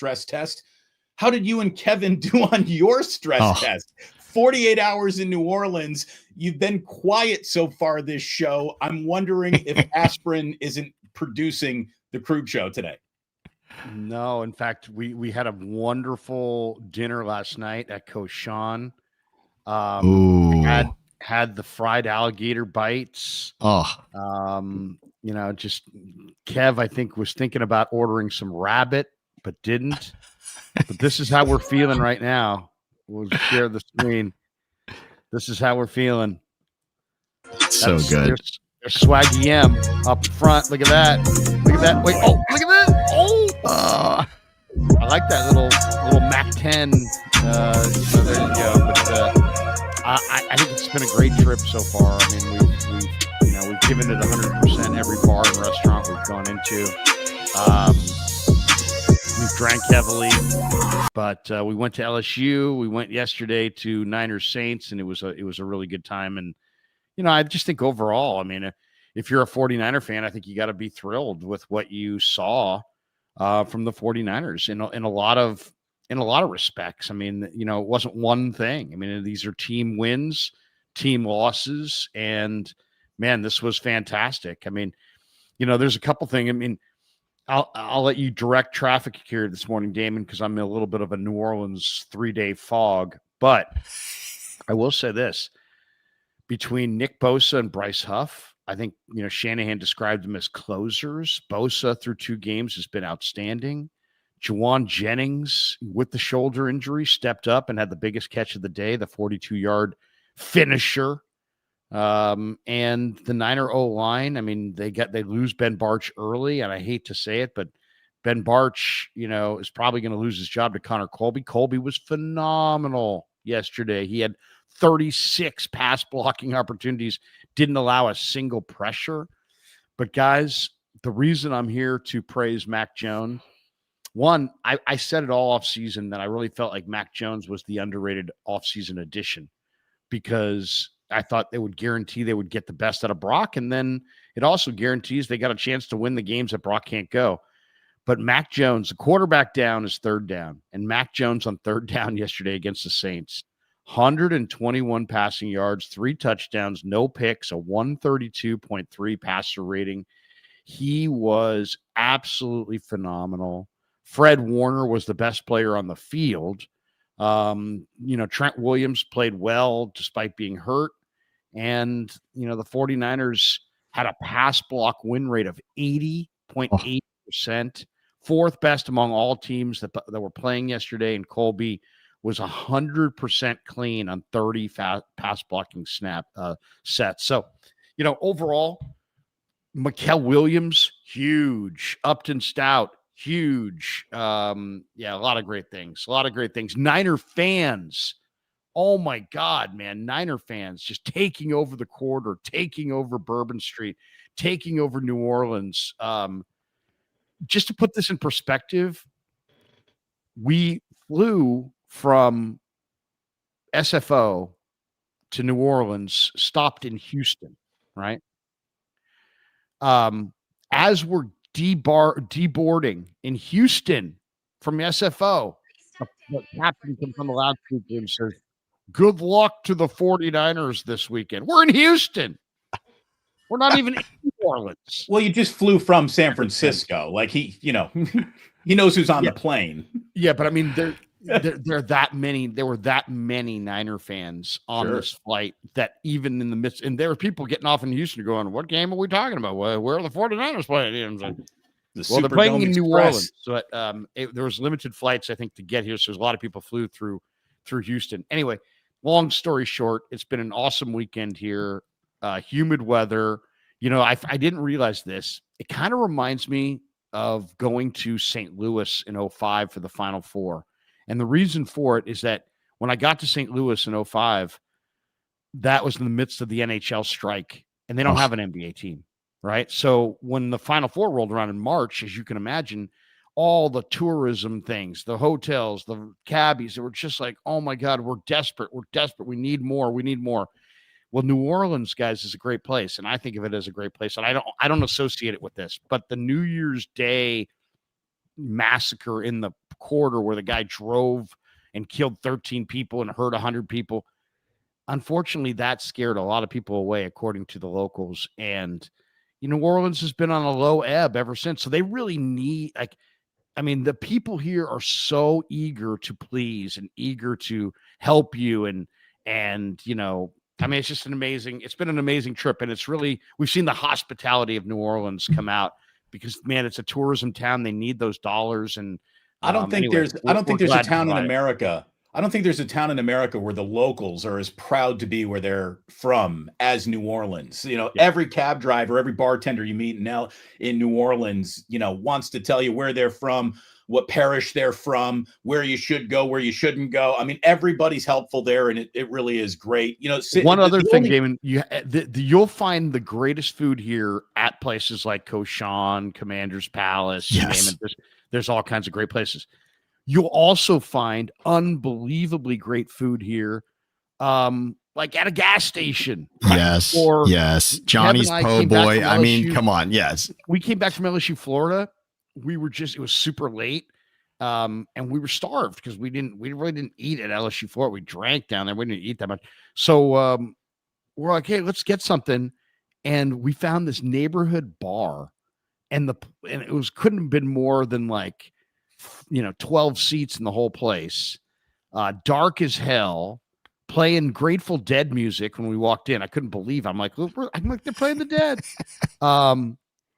stress test. How did you and Kevin do on your stress test? 48 hours in New Orleans. You've been quiet so far this show. I'm wondering if aspirin isn't producing the Krug show today. No, in fact, we had a wonderful dinner last night at Koshan. Had the fried alligator bites. Just Kev, I think, was thinking about ordering some rabbit, but didn't. But this is how we're feeling right now. We'll share the screen. This is how we're feeling. So good. There's Swaggy M up front. Look at that. Look at that. Wait. Oh, look at that. Oh. I like that little Mac 10. There you go. But I think it's been a great trip so far. I mean, we've given it 100%. Every bar and restaurant we've gone into. We've drank heavily, but we went to LSU. We went yesterday to Niners Saints, and it was a really good time. And I just think overall, I mean, if you're a 49er fan, I think you got to be thrilled with what you saw from the 49ers in a lot of respects. I mean, it wasn't one thing. I mean, these are team wins, team losses, and man, this was fantastic. I mean, there's a couple things. I mean, I'll let you direct traffic here this morning, Damon, because I'm in a little bit of a New Orleans 3-day fog. But I will say this: between Nick Bosa and Bryce Huff, I think Shanahan described them as closers. Bosa through 2 games has been outstanding. Jauan Jennings, with the shoulder injury, stepped up and had the biggest catch of the day, the 42-yard finisher. And the Niner O-line, I mean, they lose Ben Barch early, and I hate to say it, but Ben Barch, is probably going to lose his job to Connor Colby. Colby was phenomenal yesterday. He had 36 pass blocking opportunities, didn't allow a single pressure. But guys, the reason I'm here to praise Mac Jones, one, I said it all offseason that I really felt like Mac Jones was the underrated offseason addition, because I thought they would guarantee they would get the best out of Brock. And then it also guarantees they got a chance to win the games that Brock can't go. But Mac Jones, the quarterback down is third down. And Mac Jones on third down yesterday against the Saints, 121 passing yards, 3 touchdowns, no picks, a 132.3 passer rating. He was absolutely phenomenal. Fred Warner was the best player on the field. Trent Williams played well despite being hurt. And, the 49ers had a pass block win rate of 80.8%, 4th best among all teams that were playing yesterday. And Colby was 100% clean on 30 pass blocking sets. So, overall, Mikael Williams, huge. Upton Stout, huge. A lot of great things. Niner fans, oh my God, man. Niner fans just taking over the quarter, taking over Bourbon Street, taking over New Orleans. Just to put this in perspective, we flew from SFO to New Orleans, stopped in Houston, right? As we're deboarding in Houston from SFO, the captain comes on the loudspeaker and says, "Good luck to the 49ers this weekend." We're in Houston. We're not even in New Orleans. Well, you just flew from San Francisco. Like he knows who's on the plane. Yeah, but I mean, there were that many Niner fans on this flight that even in the midst, and there were people getting off in Houston going, "What game are we talking about? Where are the 49ers playing?" They're playing in New Orleans. So there was limited flights, I think, to get here. So a lot of people flew through Houston. Anyway, long story short, it's been an awesome weekend here. Humid weather. I didn't realize this. It kind of reminds me of going to St. Louis in 2005 for the Final Four. And the reason for it is that when I got to St. Louis in 2005, that was in the midst of the NHL strike, and they don't have an NBA team, right? So when the Final Four rolled around in March, as you can imagine, all the tourism things, the hotels, the cabbies, they were just like, "Oh my God, we're desperate. We need more. Well, New Orleans, guys, is a great place, and I think of it as a great place. And I don't associate it with this, but the New Year's Day massacre in the quarter where the guy drove and killed 13 people and hurt 100 people. Unfortunately, that scared a lot of people away, according to the locals. And New Orleans has been on a low ebb ever since. So they really need, the people here are so eager to please and eager to help you. It's just it's been an amazing trip. And we've seen the hospitality of New Orleans come out because, man, it's a tourism town. They need those dollars. And I don't think there's a town in America. I don't think there's a town in America where the locals are as proud to be where they're from as New Orleans. Every cab driver, every bartender you meet now in New Orleans, wants to tell you where they're from, what parish they're from, where you should go, where you shouldn't go. I mean, everybody's helpful there, and it really is great. One other thing, Damon, you'll find the greatest food here at places like Cochon, Commander's Palace. Yes. There's all kinds of great places. You'll also find unbelievably great food here, like at a gas station. Yes. Yes. Johnny's Po' Boy. I mean, come on. Yes. We came back from LSU, Florida. It was super late. And we were starved because we really didn't eat at LSU, Florida. We drank down there. We didn't eat that much. So, we're like, hey, let's get something. And we found this neighborhood bar, and couldn't have been more than 12 seats in the whole place, dark as hell, playing Grateful Dead music when we walked in. I couldn't believe it. I'm like, they're playing the Dead.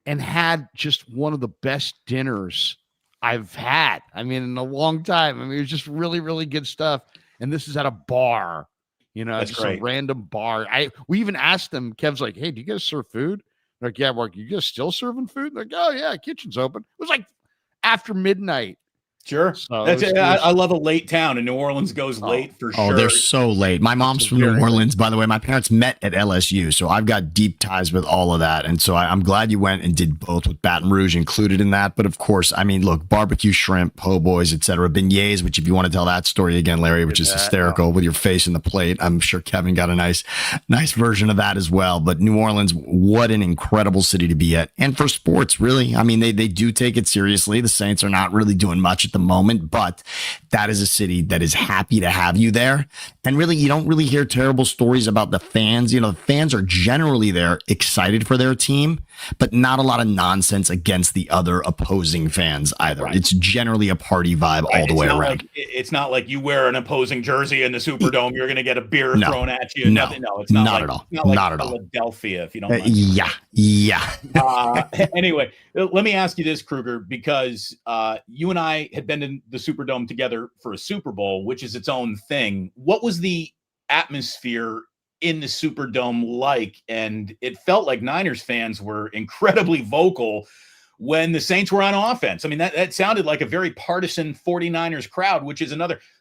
And had just one of the best dinners I've had. In a long time. It was just really, really good stuff. And this is at a bar, That's just great. A random bar. We even asked them, Kev's like, hey, do you guys serve food? They're like, yeah, Mark, you guys still serving food? They're like, oh yeah, kitchen's open. It was like after midnight. Sure. So I love a late town, and New Orleans goes late for sure. Oh, they're so late. My mom's from New Orleans, by the way. My parents met at LSU, so I've got deep ties with all of that. And so I'm glad you went and did both, with Baton Rouge included in that. But of course, look, barbecue shrimp, po' boys, etc., beignets, which if you want to tell that story again, Larry, which is hysterical with your face in the plate. I'm sure Kevin got a nice version of that as well. But New Orleans, what an incredible city to be at. And for sports, really. They do take it seriously. The Saints are not really doing much at the moment, but that is a city that is happy to have you there. And really, you don't really hear terrible stories about the fans. The fans are generally there excited for their team, but not a lot of nonsense against the other opposing fans either. Right. It's generally a party vibe all the way around. It's not like you wear an opposing jersey in the Superdome, you're going to get a beer thrown at you. No, it's not at all. It's not like not at all. Philadelphia, if you don't mind. Yeah. Anyway, let me ask you this, Krueger, because you and I had been in the Superdome together for a Super Bowl, which is its own thing. What was the atmosphere in the Superdome like? And it felt like Niners fans were incredibly vocal when the Saints were on offense. That sounded like a very partisan 49ers crowd, which is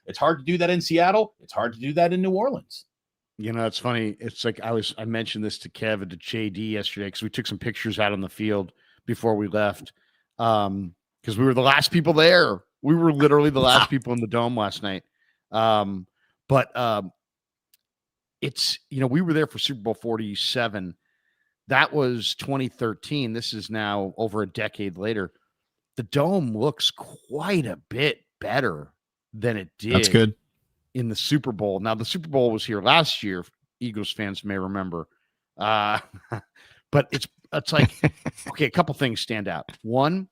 it's hard to do that in Seattle. It's hard to do that in New Orleans. It's funny. It's like I mentioned this to Kev and to JD yesterday because we took some pictures out on the field before we left because we were the last people there. We were literally the last people in the dome last night. It's, we were there for Super Bowl 47. That was 2013. This is now over a decade later. The dome looks quite a bit better than it did. That's good. In the Super Bowl. Now, the Super Bowl was here last year, Eagles fans may remember. But it's like, okay, a couple things stand out. One,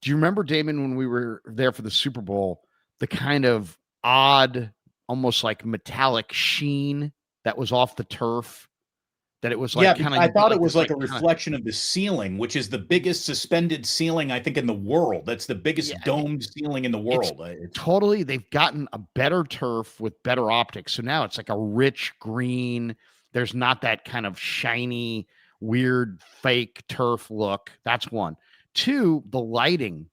do you remember, Damon, when we were there for the Super Bowl, the kind of odd, almost like metallic sheen that was off the turf? That it was like I thought it was like a reflection of the ceiling, which is the biggest suspended ceiling, I think, in the world. That's the biggest domed ceiling in the world. Totally, they've gotten a better turf with better optics. So now it's like a rich green. There's not that kind of shiny, weird, fake turf look. That's one. Two, the lighting,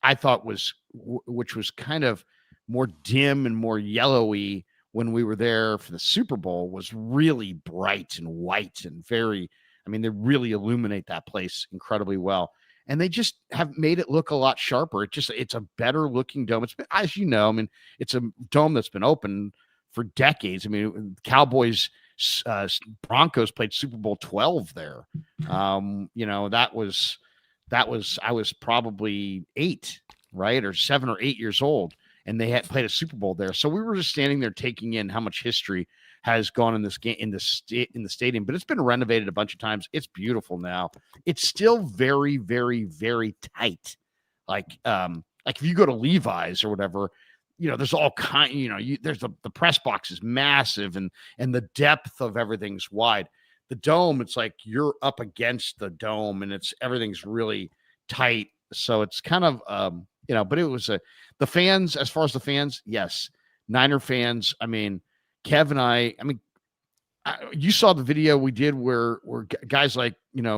I thought which was kind of more dim and more yellowy when we were there for the Super Bowl, was really bright and white and very, they really illuminate that place incredibly well. And they just have made it look a lot sharper. It's a better looking dome. It's been, as you know, it's a dome that's been open for decades. Cowboys, Broncos played Super Bowl 12 there. I was probably 8 right? Or 7 or 8 years old. And they had played a Super Bowl there. So we were just standing there taking in how much history has gone in this game, in the stadium, but it's been renovated a bunch of times. It's beautiful now. It's still very, very, very tight. Like if you go to Levi's or whatever, there's all there's the press box is massive and the depth of everything's wide. The dome, it's like you're up against the dome and everything's really tight. So it's kind of, but it was the fans, as far as the fans, yes. Niner fans. I mean, Kev and you saw the video we did where guys like,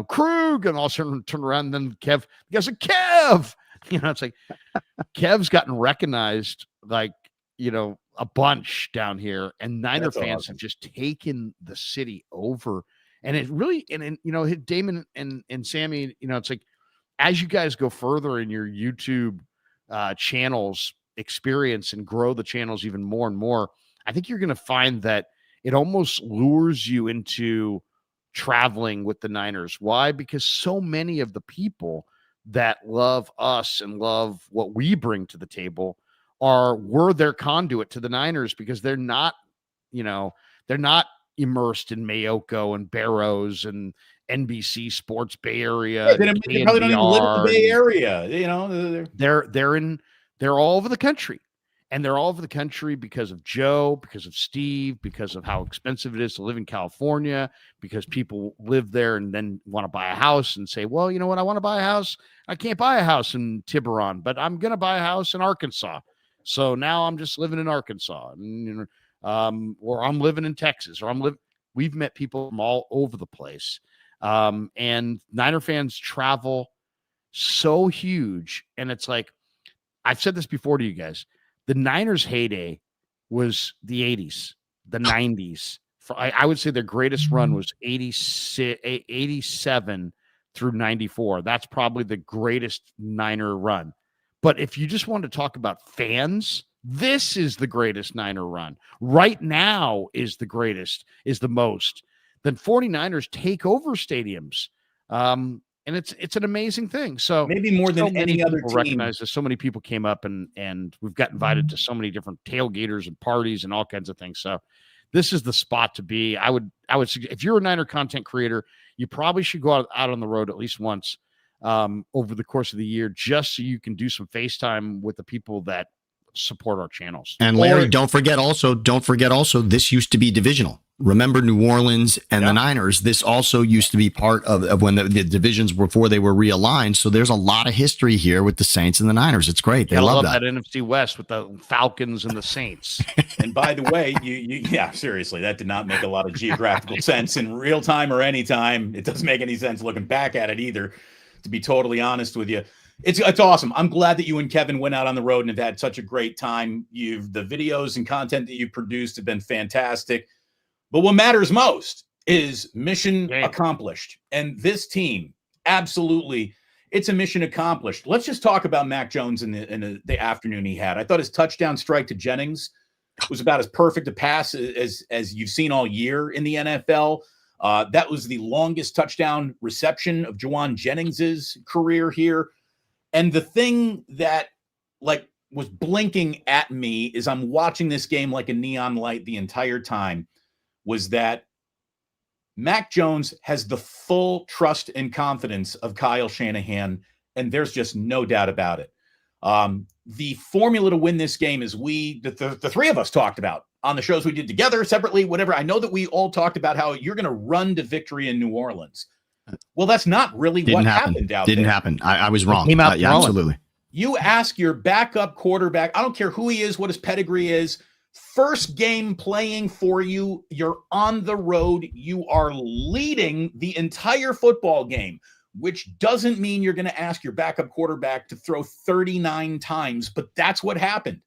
Krug and all of a sudden turn around and then Kev, the guys like, Kev, it's like Kev's gotten recognized like, a bunch down here, and Niner fans have just taken the city over. And it really, and Damon and Sammy, it's like, as you guys go further in your YouTube channels experience and grow the channels even more and more, I think you're going to find that it almost lures you into traveling with the Niners. Why? Because so many of the people that love us and love what we bring to the table were their conduit to the Niners, because they're not immersed in Mayoko and Barrows and NBC Sports Bay Area. They probably don't even live in the Bay Area. They're all over the country. And they're all over the country because of Joe, because of Steve, because of how expensive it is to live in California, because people live there and then want to buy a house and say, well, you know what? I want to buy a house. I can't buy a house in Tiburon, but I'm going to buy a house in Arkansas. So now I'm just living in Arkansas, or I'm living in Texas, we've met people from all over the place. And Niner fans travel so huge. And it's like, I've said this before to you guys. The Niners' heyday was the 80s, the 90s. I would say their greatest run was 87 through 94. That's probably the greatest Niner run. But if you just want to talk about fans, this is the greatest Niner run. Right now is the most. Then 49ers take over stadiums. And it's an amazing thing. So maybe more than any other team. Recognize this. So many people came up and we've got invited to so many different tailgaters and parties and all kinds of things. So this is the spot to be. I would suggest, if you're a Niner content creator, you probably should go out on the road at least once over the course of the year, just so you can do some FaceTime with the people that support our channels. And Larry, don't forget also, this used to be divisional. Remember New Orleans and the Niners. This also used to be part of when the divisions before they were realigned. So there's a lot of history here with the Saints and the Niners. It's great. They love that NFC West with the Falcons and the Saints. And by the way, seriously, that did not make a lot of geographical sense in real time or any time. It doesn't make any sense looking back at it either, to be totally honest with you. It's awesome. I'm glad that you and Kevin went out on the road and have had such a great time. The videos and content that you've produced have been fantastic. But what matters most is mission accomplished. And this team, absolutely, it's a mission accomplished. Let's just talk about Mac Jones in the afternoon he had. I thought his touchdown strike to Jennings was about as perfect a pass as you've seen all year in the NFL. That was the longest touchdown reception of Jauan Jennings' career here. And the thing that was blinking at me is I'm watching this game like a neon light the entire time, was that Mac Jones has the full trust and confidence of Kyle Shanahan, and there's just no doubt about it. The formula to win this game is the three of us talked about on the shows we did together, separately, whatever. I know that we all talked about how you're going to run to victory in New Orleans. Well, that's not really what happened out there. Didn't happen. I was wrong. Yeah, absolutely. You ask your backup quarterback, I don't care who he is, what his pedigree is, first game playing for you, you're on the road, you are leading the entire football game, which doesn't mean you're going to ask your backup quarterback to throw 39 times, but that's what happened.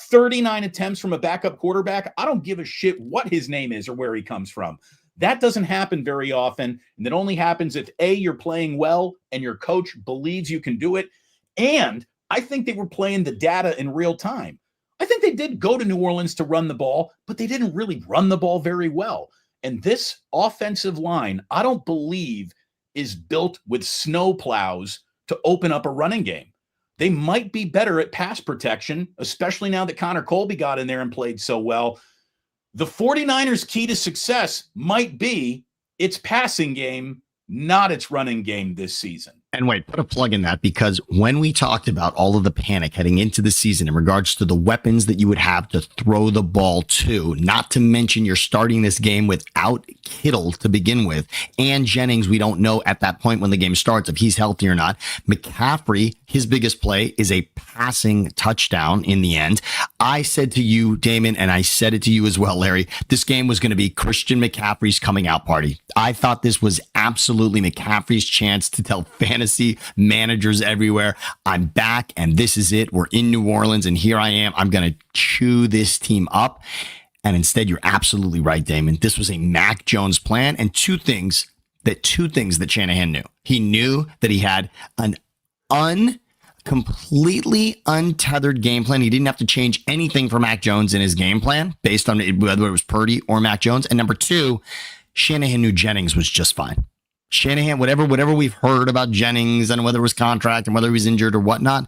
39 attempts from a backup quarterback. I don't give a shit what his name is or where he comes from. That doesn't happen very often, and it only happens if A, you're playing well and your coach believes you can do it, and I think they were playing the data in real time. I think they did go to New Orleans to run the ball, but they didn't really run the ball very well. And this offensive line, I don't believe, is built with snow plows to open up a running game. they might be better at pass protection, especially now that Connor Colby got in there and played so well. The 49ers' key to success might be its passing game, not its running game this season. And wait, put a plug in that, because when we talked about all of the panic heading into the season in regards to the weapons that you would have to throw the ball to, not to mention you're starting this game without Kittle to begin with, and Jennings, we don't know at that point when the game starts if he's healthy or not. McCaffrey, his biggest play is a passing touchdown in the end. I said to you, Damon, and I said it to you as well, Larry, this game was going to be Christian McCaffrey's coming out party. I thought this was absolutely McCaffrey's chance to tell fantasy managers everywhere, I'm back and this is it. We're in New Orleans and here I am. I'm going to chew this team up. And instead, you're absolutely right, Damon. This was a Mac Jones plan, and two things that Shanahan knew. He knew that he had an completely untethered game plan. He didn't have to change anything for Mac Jones in his game plan based on whether it was Purdy or Mac Jones. And number two, Shanahan knew Jennings was just fine. Shanahan, whatever we've heard about Jennings and whether it was contract and whether he was injured or whatnot,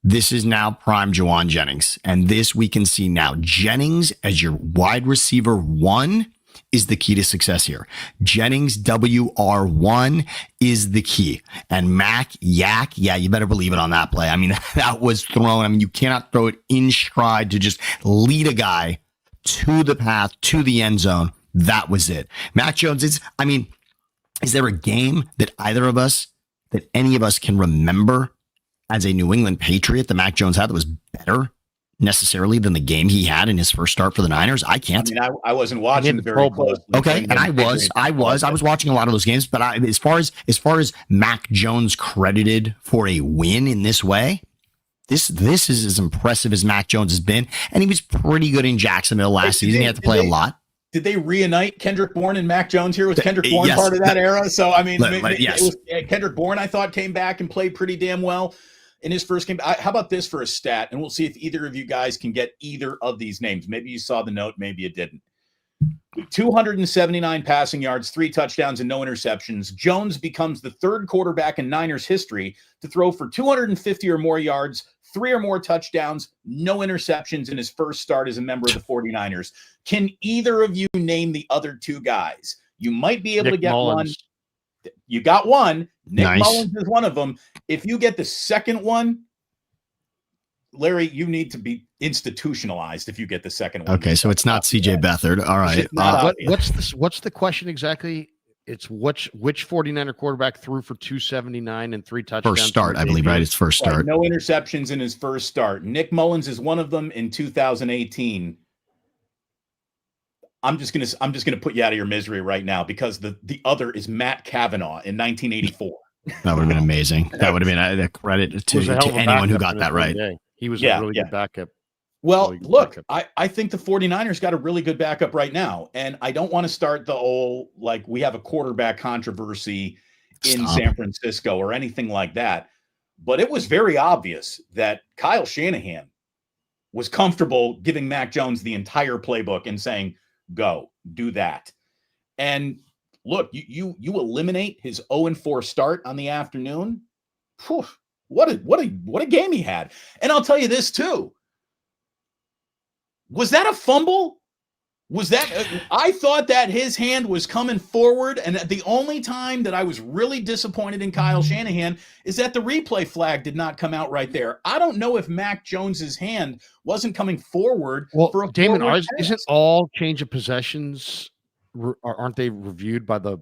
this is now prime Jauan Jennings. And this we can see now. Jennings as your wide receiver 1 is the key to success here. Jennings WR1 is the key. And Mac Yak, yeah, you better believe it on that play. I mean, that was thrown. I mean, you cannot throw it in stride to just lead a guy to the path, to the end zone. That was it. Mac Jones is there a game that any of us can remember as a New England Patriot that Mac Jones had that was better necessarily than the game he had in his first start for the Niners? I can't. I mean, I wasn't watching very closely. Okay, and I was watching a lot of those games, but as far as Mac Jones credited for a win in this way, this is as impressive as Mac Jones has been, and he was pretty good in Jacksonville last season. He had to play a lot. Did they reunite Kendrick Bourne and Mac Jones here? Was Kendrick Bourne part of that era? So, I mean, yes. Kendrick Bourne, I thought, came back and played pretty damn well in his first game. How about this for a stat? And we'll see if either of you guys can get either of these names. Maybe you saw the note, maybe you didn't. 279 passing yards, 3 touchdowns, and no interceptions. Jones becomes the third quarterback in Niners history to throw for 250 or more yards, 3 or more touchdowns, no interceptions in his first start as a member of the 49ers. Can either of you name the other 2 guys? You might be able to get Mullins. One. You got one. Nick Mullins is one of them. If you get the second one, Larry, you need to be institutionalized if you get the second one. Okay, so it's not CJ Beathard. All right. What's the question exactly? It's which 49er quarterback threw for 279 and 3 touchdowns? First start, I believe, right? It's first start. Right, no interceptions in his first start. Nick Mullins is one of them in 2018. I'm just gonna put you out of your misery right now because the other is Matt Cavanaugh in 1984. That would have been amazing. That would have been a credit to anyone who got that right. He was a really good backup. Well, look, I think the 49ers got a really good backup right now. And I don't want to start the whole, like, we have a quarterback controversy in San Francisco or anything like that. But it was very obvious that Kyle Shanahan was comfortable giving Mac Jones the entire playbook and saying, go, do that. And look, you eliminate his 0-4 start on the afternoon. Whew, what a game he had. And I'll tell you this too. Was that a fumble? Was that I thought that his hand was coming forward, and the only time that I was really disappointed in Kyle Shanahan is that the replay flag did not come out right there. I don't know if Mac Jones's hand wasn't coming forward. Well, for a Damon, isn't all change of possessions aren't they reviewed by the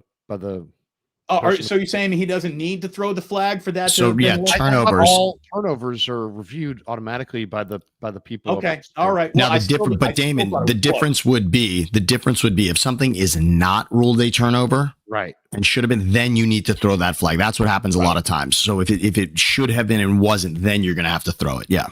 so you're saying he doesn't need to throw the flag for that? So turnovers. All turnovers are reviewed automatically by the people. Okay, all right. Well, now Damon, the difference would be if something is not ruled a turnover, right, and should have been, then you need to throw that flag. That's what happens a lot of times. So if it should have been and wasn't, then you're going to have to throw it. Yeah.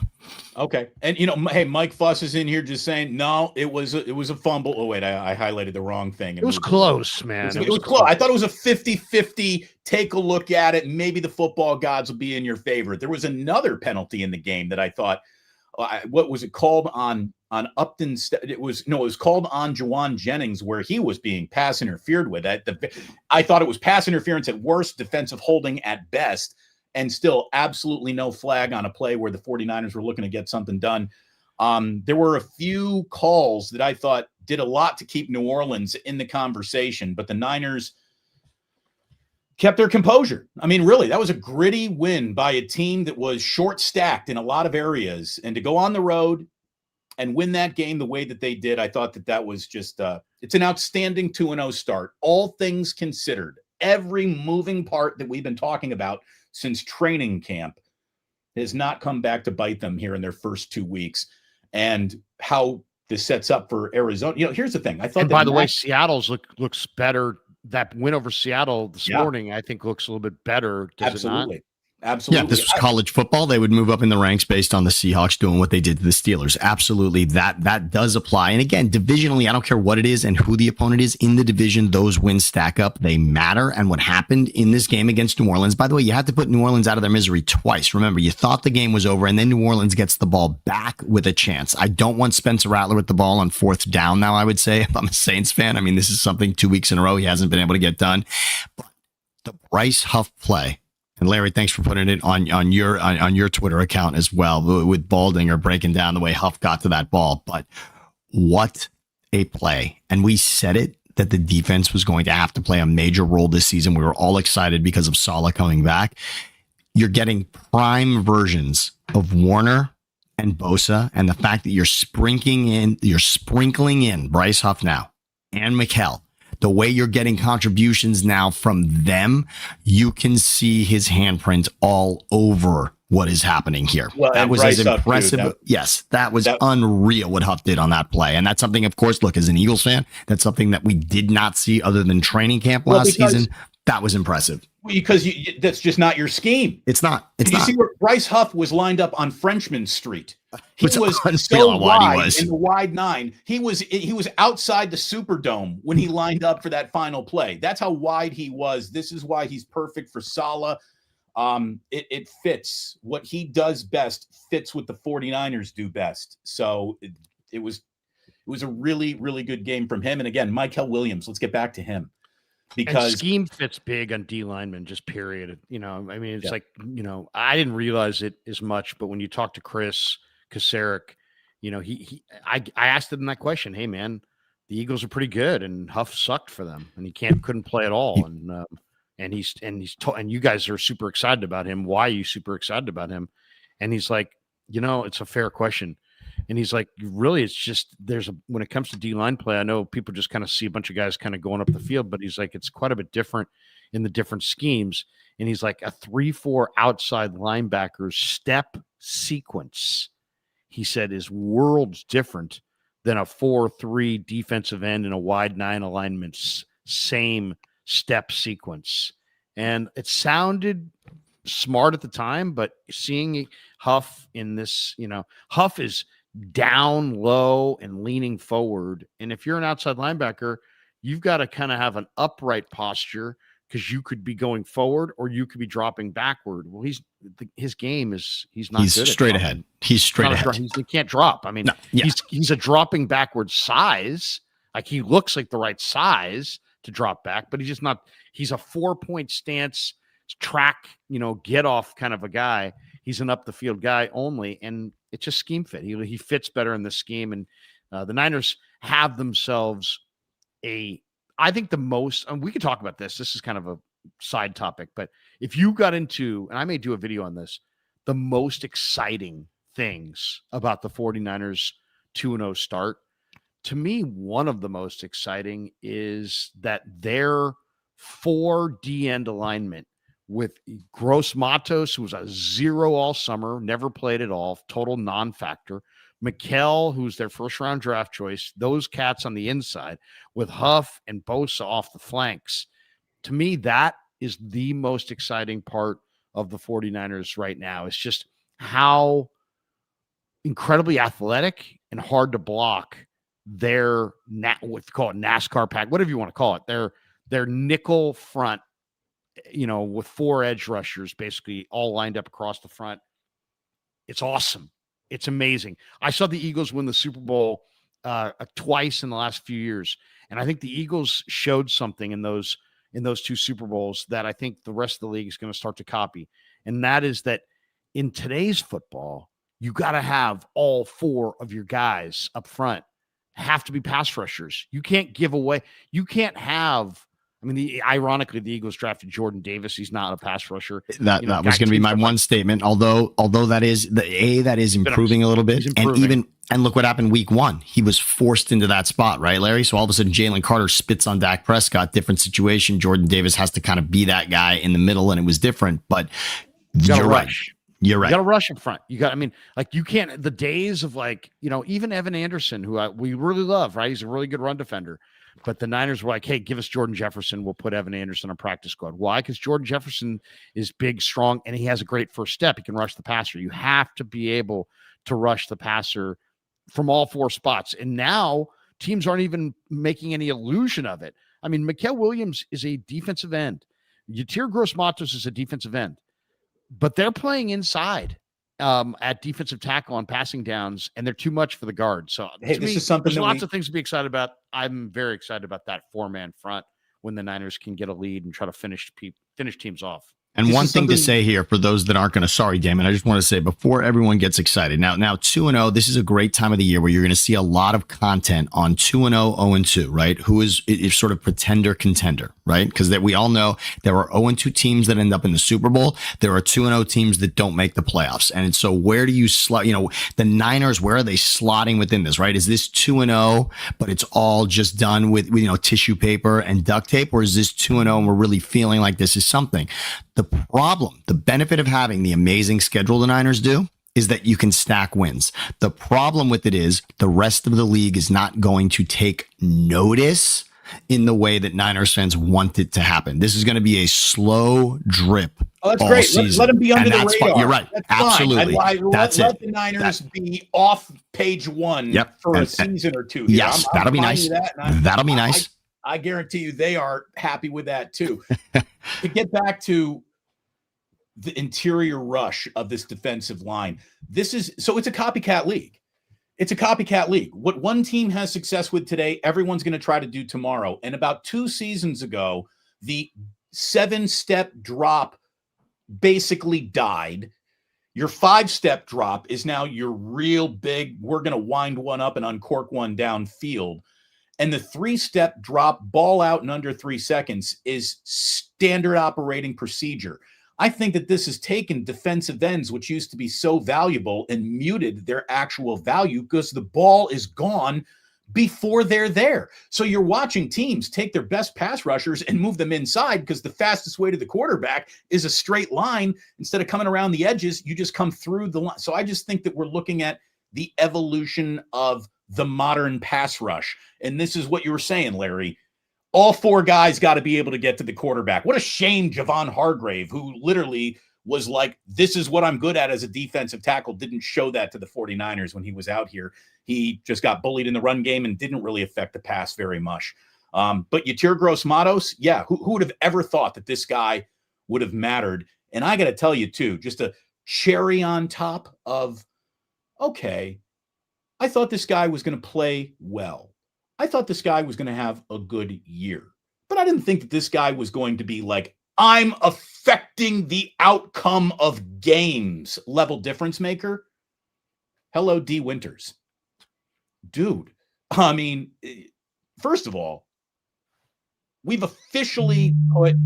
Okay. And, hey, Mike Fuss is in here just saying, no, it was a fumble. Oh, wait, I highlighted the wrong thing. It was close, man. It was close. I thought it was a 50-50. Take a look at it. Maybe the football gods will be in your favor. There was another penalty in the game that I thought, what was it called on Upton? It was called on Jauan Jennings, where he was being pass interfered with. I thought it was pass interference at worst, defensive holding at best. and still absolutely no flag on a play where the 49ers were looking to get something done. There were a few calls that I thought did a lot to keep New Orleans in the conversation, but the Niners kept their composure. I mean, really, that was a gritty win by a team that was short-stacked in a lot of areas. And to go on the road and win that game the way that they did, I thought that was just it's an outstanding 2-0 start. All things considered, every moving part that we've been talking about since training camp has not come back to bite them here in their first 2 weeks. And how this sets up for Arizona. Here's the thing. I thought, and by the way, Seattle's looks better. That win over Seattle this morning, I think, looks a little bit better. Does it not? Absolutely. Yeah, if this was college football, they would move up in the ranks based on the Seahawks doing what they did to the Steelers. Absolutely. That does apply. And again, divisionally, I don't care what it is and who the opponent is in the division. Those wins stack up. They matter. And what happened in this game against New Orleans, by the way, you had to put New Orleans out of their misery twice. Remember, you thought the game was over, and then New Orleans gets the ball back with a chance. I don't want Spencer Rattler with the ball on 4th down now, I would say, if I'm a Saints fan. I mean, this is something 2 weeks in a row he hasn't been able to get done. But the Bryce Huff play, and Larry, thanks for putting it on your Twitter account as well, with Baldinger breaking down the way Huff got to that ball. But what a play. And we said it, that the defense was going to have to play a major role this season. We were all excited because of Saleh coming back. You're getting prime versions of Warner and Bosa, and the fact that you're sprinkling in Bryce Huff now and Mikel. The way you're getting contributions now from them, you can see his handprint all over what is happening here. Well, that was Bryce as impressive. That was unreal what Huff did on that play. And that's something, of course, look, as an Eagles fan, that's something that we did not see other than training camp last season. That was impressive. Because that's just not your scheme. It's not. It's you not. see where Bryce Huff was lined up on Frenchman Street. He was so wide in the wide 9. He was outside the Superdome when he lined up for that final play. That's how wide he was. This is why he's perfect for Saleh. It fits. What he does best fits what the 49ers do best. So it was a really, really good game from him. And again, Mikel Williams, let's get back to him. Because and scheme fits big on D linemen, just period. I mean, it's like, I didn't realize it as much, but when you talk to Chris Kasarik, I asked him that question. Hey man, the Eagles are pretty good and Huff sucked for them and he couldn't play at all. And you guys are super excited about him. Why are you super excited about him? And he's like, it's a fair question. And he's like, really, it's just when it comes to D-line play, I know people just kind of see a bunch of guys kind of going up the field, but he's like, it's quite a bit different in the different schemes. And he's like, a 3-4 outside linebacker step sequence, he said, is worlds different than a 4-3 defensive end and a wide 9 alignment, same step sequence. And it sounded smart at the time, but seeing Huff in this, Huff is down low and leaning forward. And if you're an outside linebacker, you've got to kind of have an upright posture because you could be going forward or you could be dropping backward. Well, his game is he's not good straight ahead. He's straight ahead. He can't drop. I mean, he's a dropping backward size. Like he looks like the right size to drop back, but he's just not. He's a 4-point stance, track, get off kind of a guy. He's an up the field guy only, and it's just scheme fit. He fits better in this scheme, and the Niners have themselves I think the most, and we could talk about this. This is kind of a side topic, but if you got into, and I may do a video on this, the most exciting things about the 49ers 2-0 start, to me, one of the most exciting is that their 4 D-end alignment with Gross Matos, who was a 0 all summer, never played at all, total non-factor. Mikel, who's their first-round draft choice, those cats on the inside, with Huff and Bosa off the flanks. To me, that is the most exciting part of the 49ers right now. It's just how incredibly athletic and hard to block their, what call it NASCAR pack, whatever you want to call it, their nickel front, with 4 edge rushers basically all lined up across the front. It's awesome. It's amazing. I saw the Eagles win the Super Bowl twice in the last few years, and I think the Eagles showed something in those 2 Super Bowls that I think the rest of the league is going to start to copy. And that is that in today's football, you got to have all 4 of your guys up front have to be pass rushers. You can't give away. You can't have. I mean, ironically, the Eagles drafted Jordan Davis. He's not a pass rusher. That was going to be my one statement. Although that is improving a little bit, and look what happened week 1. He was forced into that spot, right, Larry? So all of a sudden, Jalen Carter spits on Dak Prescott. Different situation. Jordan Davis has to kind of be that guy in the middle, and it was different. But you're right. You're right. You got to rush in front. You can't, the days of even Evan Anderson, who we really love, right? He's a really good run defender. But the Niners were like, hey, give us Jordan Jefferson. We'll put Evan Anderson on practice squad. Why? Because Jordan Jefferson is big, strong, and he has a great first step. He can rush the passer. You have to be able to rush the passer from all 4 spots. And now teams aren't even making any illusion of it. I mean, Mikael Williams is a defensive end. Yatir Gross-Matos is a defensive end. But they're playing inside at defensive tackle on passing downs, and they're too much for the guard. So this is something there's lots of things to be excited about. I'm very excited about that 4-man front when the Niners can get a lead and try to finish teams off. And one thing to say here for those that aren't going to, sorry, Damon, I just want to say before everyone gets excited. Now 2-0, this is a great time of the year where you're going to see a lot of content on 2-0, 0-2, right? Who is sort of pretender contender, right? Because we all know there are 0-2 teams that end up in the Super Bowl. There are 2-0 teams that don't make the playoffs. And so where do you slot, the Niners, where are they slotting within this, right? Is this 2-0, but it's all just done with tissue paper and duct tape? Or is this 2-0 and we're really feeling like this is something? The benefit of having the amazing schedule the Niners do is that you can stack wins. The problem with it is the rest of the league is not going to take notice in the way that Niners fans want it to happen. This is going to be a slow drip. Oh, that's great. Let them be under the radar. Fine. You're right. That's absolutely. Let the Niners be off page 1 for a season or 2. Yes, that'll be nice. That'll be nice. I guarantee you they are happy with that too. To get back to the interior rush of this defensive line, it's a copycat league. It's a copycat league. What one team has success with today, everyone's going to try to do tomorrow. And about 2 seasons ago, the 7-step drop basically died. Your 5-step drop is now your real big, we're going to wind one up and uncork one downfield. And the 3-step drop, ball out in under 3 seconds, is standard operating procedure. I think that this has taken defensive ends, which used to be so valuable, and muted their actual value because the ball is gone before they're there. So you're watching teams take their best pass rushers and move them inside because the fastest way to the quarterback is a straight line. Instead of coming around the edges, you just come through the line. So I just think that we're looking at the evolution of the modern pass rush. And this is what you were saying, Larry. All 4 guys got to be able to get to the quarterback. What a shame Javon Hargrave, who literally was like, this is what I'm good at as a defensive tackle, didn't show that to the 49ers when he was out here. He just got bullied in the run game and didn't really affect the pass very much. But Yatir Gross-Matos, who would have ever thought that this guy would have mattered? And I got to tell you, too, just a cherry on top of, okay, I thought this guy was going to play well. I thought this guy was going to have a good year, but I didn't think that this guy was going to be like, I'm affecting the outcome of games level difference maker. Hello, D. Winters. Dude, I mean, first of all, we've officially put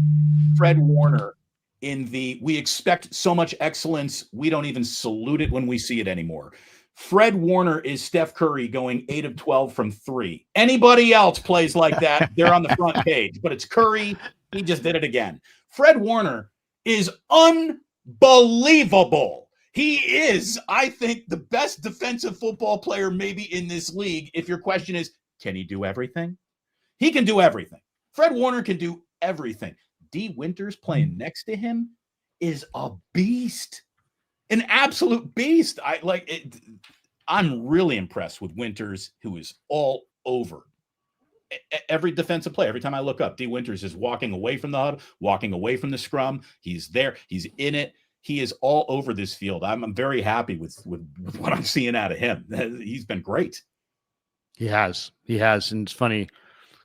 Fred Warner in we expect so much excellence, we don't even salute it when we see it anymore. Fred Warner is Steph Curry going 8 of 12 from 3. Anybody else plays like that, they're on the front page. But it's Curry. He just did it again. Fred Warner is unbelievable. He is, I think, the best defensive football player maybe in this league. If your question is, can he do everything? He can do everything. Fred Warner can do everything. D. Winters playing next to him is a beast. An absolute beast. I'm really impressed with Winters, who is all over every defensive play. Every time I look up, D. Winters is walking away from the huddle, walking away from the scrum. He's there. He's in it. He is all over this field. I'm very happy with what I'm seeing out of him. He's been great. He has. And it's funny.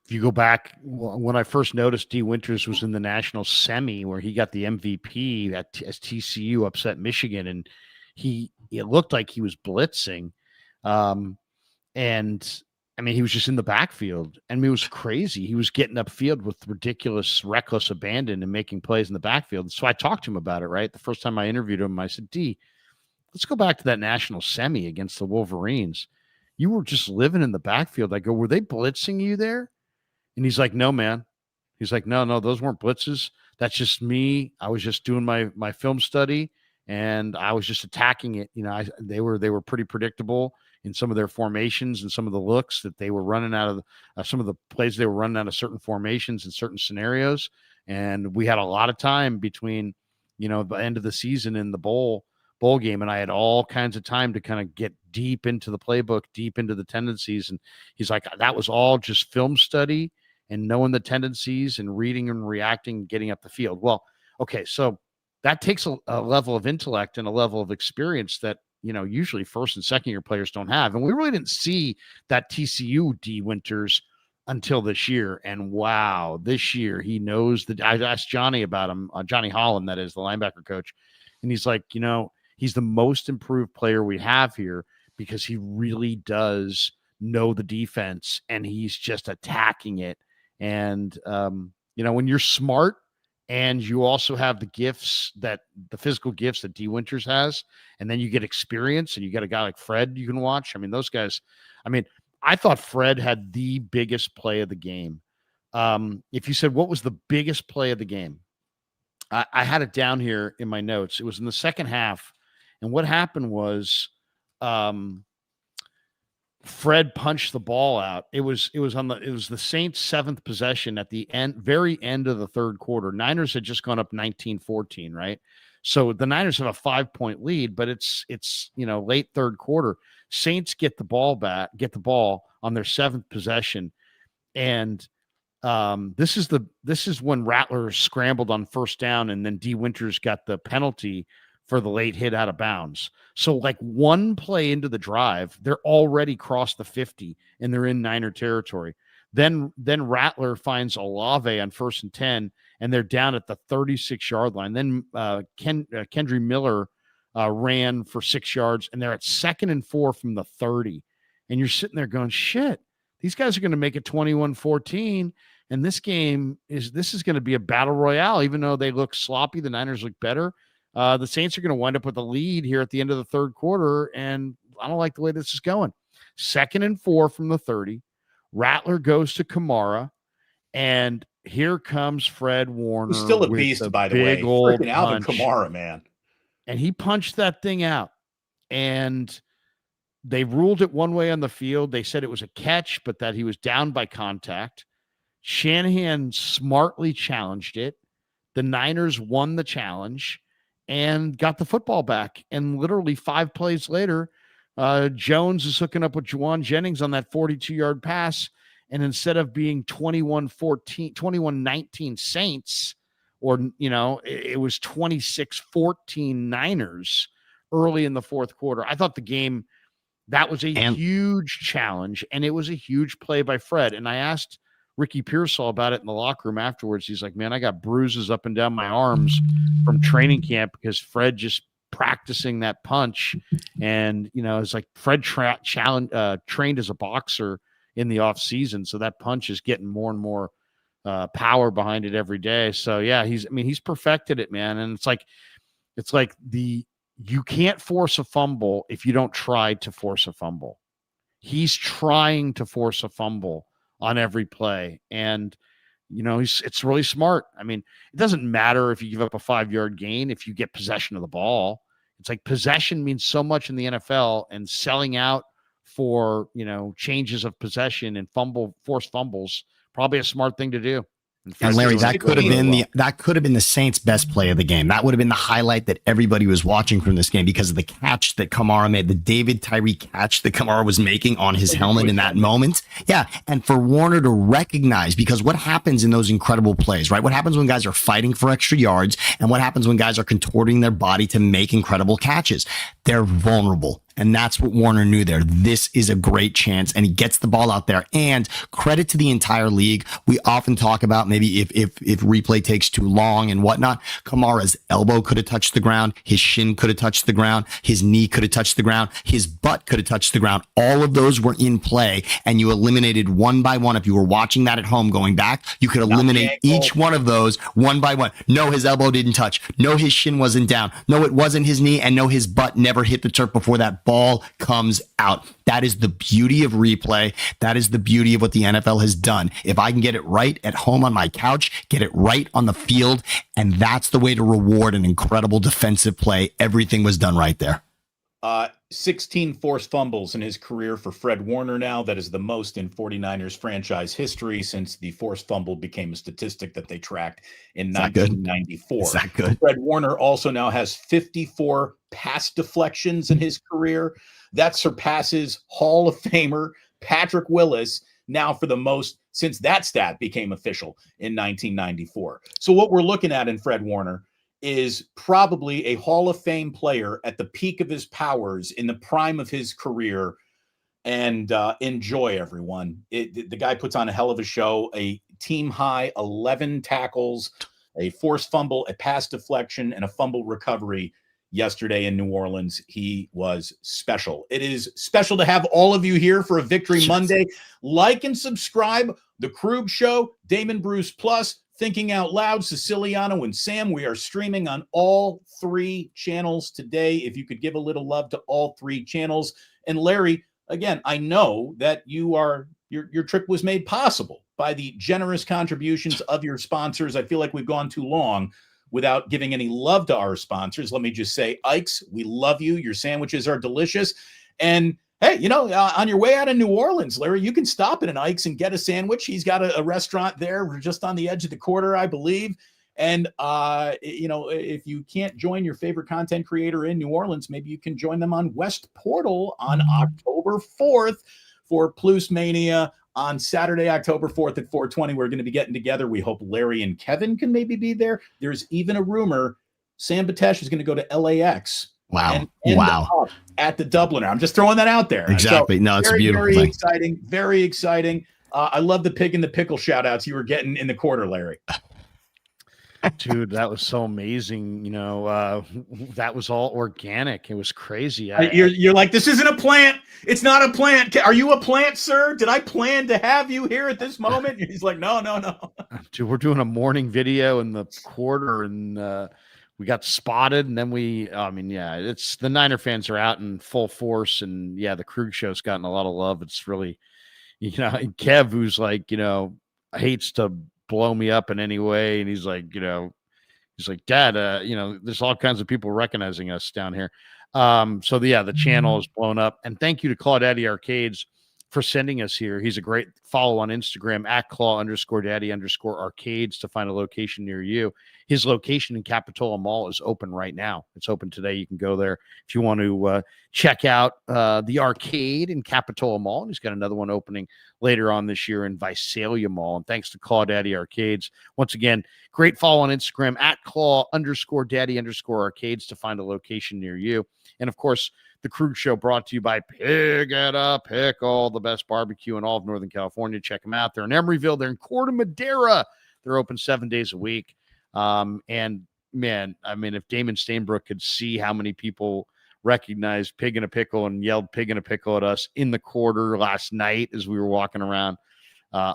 if you go back, when I first noticed D. Winters was in the national semi where he got the MVP as TCU upset Michigan, and it looked like he was blitzing. And I mean, he was just in the backfield. I mean, it was crazy. He was getting upfield with ridiculous, reckless abandon and making plays in the backfield. So I talked to him about it, right? The first time I interviewed him, I said, D, let's go back to that national semi against the Wolverines. You were just living in the backfield. I go, were they blitzing you there? And he's like, no, man. He's like, no, those weren't blitzes. That's just me. I was just doing my film study, and I was just attacking it. You know, they were pretty predictable in some of their formations and some of the looks that they were running out of, some of the plays they were running out of certain formations and certain scenarios. And we had a lot of time between, you know, the end of the season and the bowl game, and I had all kinds of time to kind of get deep into the playbook, deep into the tendencies. And he's like, that was all just film study and knowing the tendencies and reading and reacting, getting up the field. Well, okay, so that takes a level of intellect and a level of experience that, you know, usually first and second year players don't have. And we really didn't see that TCU D. Winters until this year. And wow, this year he knows that. I asked Johnny about him, Johnny Holland, that is the linebacker coach. And he's like, you know, he's the most improved player we have here because he really does know the defense and he's just attacking it. And, you know, when you're smart and you also have the physical gifts that D. Winters has, and then you get experience and you got a guy like Fred you can watch. I mean, those guys, I mean, I thought Fred had the biggest play of the game. If you said, what was the biggest play of the game? I had it down here in my notes. It was in the second half. And what happened was, Fred punched the ball out. It was the Saints' seventh possession at the very end of the third quarter. Niners had just gone up 19-14, right? So the Niners have a 5-point lead, but it's you know, late third quarter. Saints get the ball on their seventh possession, and this is when Rattler scrambled on first down, and then D. Winters got the penalty for the late hit out of bounds. So like one play into the drive, they're already crossed the 50 and they're in Niner territory. Then Rattler finds Olave on 1st and 10, and they're down at the 36-yard line. Then Kendry Miller ran for 6 yards, and they're at 2nd and 4 from the 30. And you're sitting there going, shit, these guys are going to make it 21-14. And this is going to be a battle royale, even though they look sloppy. The Niners look better. The Saints are going to wind up with a lead here at the end of the third quarter, and I don't like the way this is going. 2nd and 4 from the 30. Rattler goes to Kamara, and here comes Fred Warner. Who's still a beast, by the way. Freaking Alvin Kamara, man. And he punched that thing out, and they ruled it one way on the field. They said it was a catch, but that he was down by contact. Shanahan smartly challenged it. The Niners won the challenge and got the football back. And literally 5 plays later, Jones is hooking up with Jauan Jennings on that 42-yard pass. And instead of being 21-19 Saints, or, you know, it was 26-14 Niners early in the fourth quarter. I thought the game, that was a huge challenge, and it was a huge play by Fred. And I asked Ricky Pearsall about it in the locker room afterwards. He's like, man, I got bruises up and down my arms from training camp because Fred just practicing that punch. And, you know, it's like Fred trained as a boxer in the off season. So that punch is getting more and more power behind it every day. So yeah, he's perfected it, man. And it's like you can't force a fumble if you don't try to force a fumble. He's trying to force a fumble on every play. And, you know, it's really smart. I mean, it doesn't matter if you give up a 5-yard gain, if you get possession of the ball. It's like possession means so much in the NFL, and selling out for, you know, changes of possession and forced fumbles, probably a smart thing to do. And Larry, that could have been the Saints' best play of the game. That would have been the highlight that everybody was watching from this game because of the catch that Kamara made, the David Tyree catch that Kamara was making on his helmet in that moment. Yeah, and for Warner to recognize, because what happens in those incredible plays, right? What happens when guys are fighting for extra yards, and what happens when guys are contorting their body to make incredible catches? They're vulnerable. And that's what Warner knew there. This is a great chance, and he gets the ball out there. And credit to the entire league. We often talk about maybe if replay takes too long and whatnot. Kamara's elbow could have touched the ground. His shin could have touched the ground. His knee could have touched the ground. His butt could have touched the ground. All of those were in play, and you eliminated one by one. If you were watching that at home going back, you could eliminate each one of those one by one. No, his elbow didn't touch. No, his shin wasn't down. No, it wasn't his knee. And no, his butt never hit the turf before that ball comes out. That is the beauty of replay. That is the beauty of what the NFL has done. If I can get it right at home on my couch, get it right on the field, and that's the way to reward an incredible defensive play. Everything was done right there. 16 forced fumbles in his career for Fred Warner now. That is the most in 49ers franchise history since the forced fumble became a statistic that they tracked in 1994. Is that good? Fred Warner also now has 54 pass deflections in his career. That surpasses Hall of Famer Patrick Willis now for the most since that stat became official in 1994. So what we're looking at in Fred Warner is probably a Hall of Fame player at the peak of his powers in the prime of his career. And enjoy, everyone. The guy puts on a hell of a show, a team high 11 tackles, a forced fumble, a pass deflection, and a fumble recovery yesterday in New Orleans. He was special. It is special to have all of you here for a Victory Monday. Like and subscribe. The Krug Show, Damon Bruce Plus, Thinking Out Loud, Siciliano, and Sam. We are streaming on all 3 channels today. If you could give a little love to all 3 channels. And Larry, again, I know that your trip was made possible by the generous contributions of your sponsors. I feel like we've gone too long without giving any love to our sponsors. Let me just say, Ike's, we love you. Your sandwiches are delicious. And hey, on your way out of New Orleans, Larry, you can stop at an Ike's and get a sandwich. He's got a restaurant there. We're just on the edge of the quarter, I believe. And, if you can't join your favorite content creator in New Orleans, maybe you can join them on West Portal on October 4th for Plus Mania. On Saturday, October 4th at 4:20, we're going to be getting together. We hope Larry and Kevin can maybe be there. There's even a rumor Sam Betesh is going to go to LAX. Wow. And end up at the Dubliner. I'm just throwing that out there. Exactly. So no, it's a beautiful very thing. Exciting. Very exciting. I love the pig and the pickle shout outs you were getting in the quarter, Larry. Dude, that was so amazing. That was all organic. It was crazy. You're like, this isn't a plant. It's not a plant. Are you a plant, sir? Did I plan to have you here at this moment? He's like, no. Dude, we're doing a morning video in the quarter, and we got spotted, and then it's the Niner fans are out in full force, and the Krug Show's gotten a lot of love. It's really, Kev, who's like, hates to blow me up in any way, and he's like, Dad, there's all kinds of people recognizing us down here. The channel is blown up, and thank you to Claudaddy Arcades for sending us here. He's a great follow on Instagram at Claw_Daddy_Arcades to find a location near you. His location in Capitola Mall is open right now. It's open today. You can go there if you want to check out the arcade in Capitola Mall. And he's got another one opening later on this year in Visalia Mall. And thanks to Claudaddy Arcades. Once again, great follow on Instagram at Claw_Daddy_Arcades to find a location near you. And of course, the Krug Show brought to you by Pig at a Pickle, the best barbecue in all of Northern California. Check them out. They're in Emeryville. They're in Corte Madera. They're open 7 days a week. And man, if Damon Stainbrook could see how many people recognized Pig in a Pickle and yelled Pig in a Pickle at us in the quarter last night as we were walking around,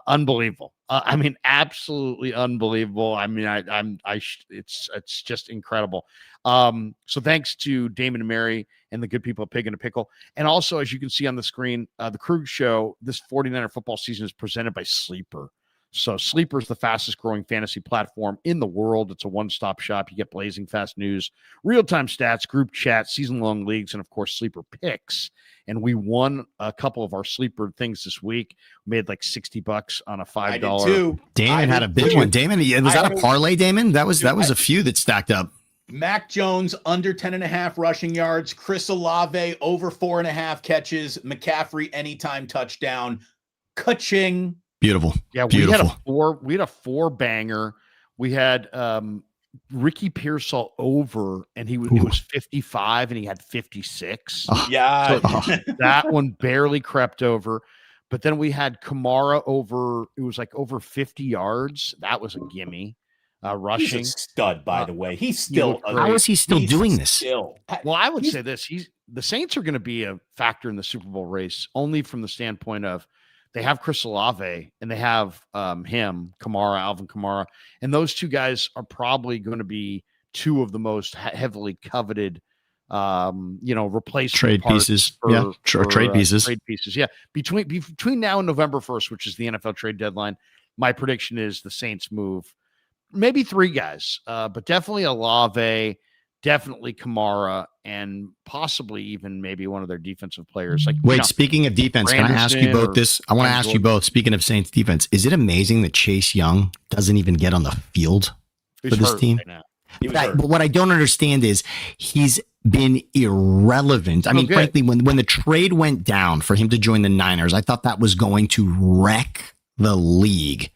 unbelievable. Absolutely unbelievable. It's just incredible. So thanks to Damon and Mary and the good people at Pig in a Pickle. And also, as you can see on the screen, the Krug Show, this 49er football season is presented by Sleeper. So Sleeper is the fastest growing fantasy platform in the world. It's a one-stop shop. You get blazing fast news, real-time stats, group chat, season-long leagues, and of course, Sleeper picks. And we won a couple of our Sleeper things this week. We made like $60 on a $5. I did too. Damon had a big one. Damon, was that a parlay, Damon? That was a few that stacked up. Mac Jones under 10.5 rushing yards. Chris Olave over 4.5 catches. McCaffrey anytime touchdown. Ka-ching. Beautiful. Yeah, beautiful. We had a four banger. We had Ricky Pearsall over, and it was 55, and he had 56. Yeah, so that one barely crept over. But then we had Kamara over. It was like over 50 yards. That was a gimme. Rushing. He's a stud, by the way. He's still. How is he still doing this? Well, I would say this: the Saints are going to be a factor in the Super Bowl race, only from the standpoint of they have Chris Olave and they have Alvin Kamara, and those two guys are probably going to be two of the most heavily coveted, replacement trade pieces. Trade pieces. Trade pieces. Yeah, between now and November 1st, which is the NFL trade deadline, my prediction is the Saints move maybe three guys, but definitely Olave, definitely Kamara, and possibly even maybe one of their defensive players. Speaking of defense, can I ask you both this? I want to ask you both, speaking of Saints defense, is it amazing that Chase Young doesn't even get on the field for this team? Right, but what I don't understand is he's been irrelevant. I mean, frankly, when the trade went down for him to join the Niners, I thought that was going to wreck the league.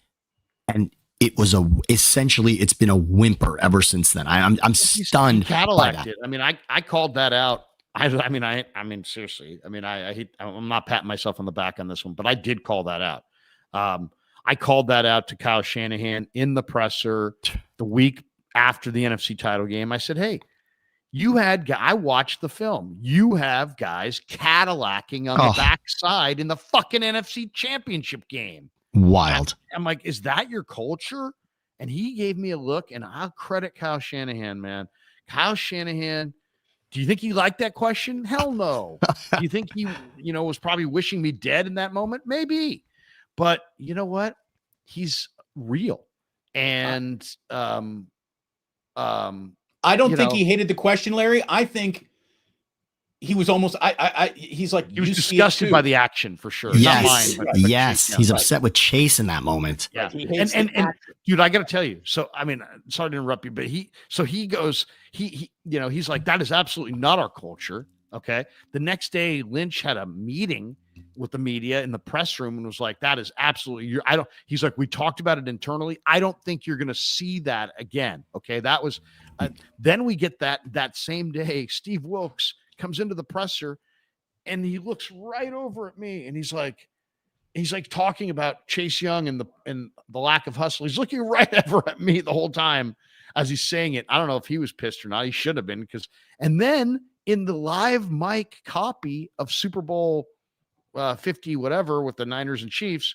And it's been a whimper ever since then. I'm stunned. Cadillac it. I mean, I called that out. I mean, seriously. I mean, I'm not patting myself on the back on this one, but I did call that out. I called that out to Kyle Shanahan in the presser the week after the NFC title game. I said, hey, I watched the film. You have guys Cadillacing on the backside in the fucking NFC championship game. Wild. I'm like, is that your culture? And he gave me a look, and I'll credit Kyle Shanahan, man. Kyle Shanahan, do you think he liked that question? Hell no. Do you think he, was probably wishing me dead in that moment? Maybe. But you know what? He's real. And I don't think he hated the question, Larry. I think he was almost he's like, he was disgusted by the action for sure. Yes. Not mine, yes. He's upset with Chase in that moment. Yeah. And dude, I got to tell you. So, I mean, sorry to interrupt you, but he goes, he's like, that is absolutely not our culture. Okay. The next day, Lynch had a meeting with the media in the press room and was like, that is absolutely, he's like, we talked about it internally. I don't think you're going to see that again. Okay. That was, then we get that same day, Steve Wilkes comes into the presser and he looks right over at me and he's like talking about Chase Young and the lack of hustle. He's looking right over at me the whole time as he's saying it. I don't know if he was pissed or not. He should have been, and then in the live mic copy of Super Bowl 50, whatever, with the Niners and Chiefs,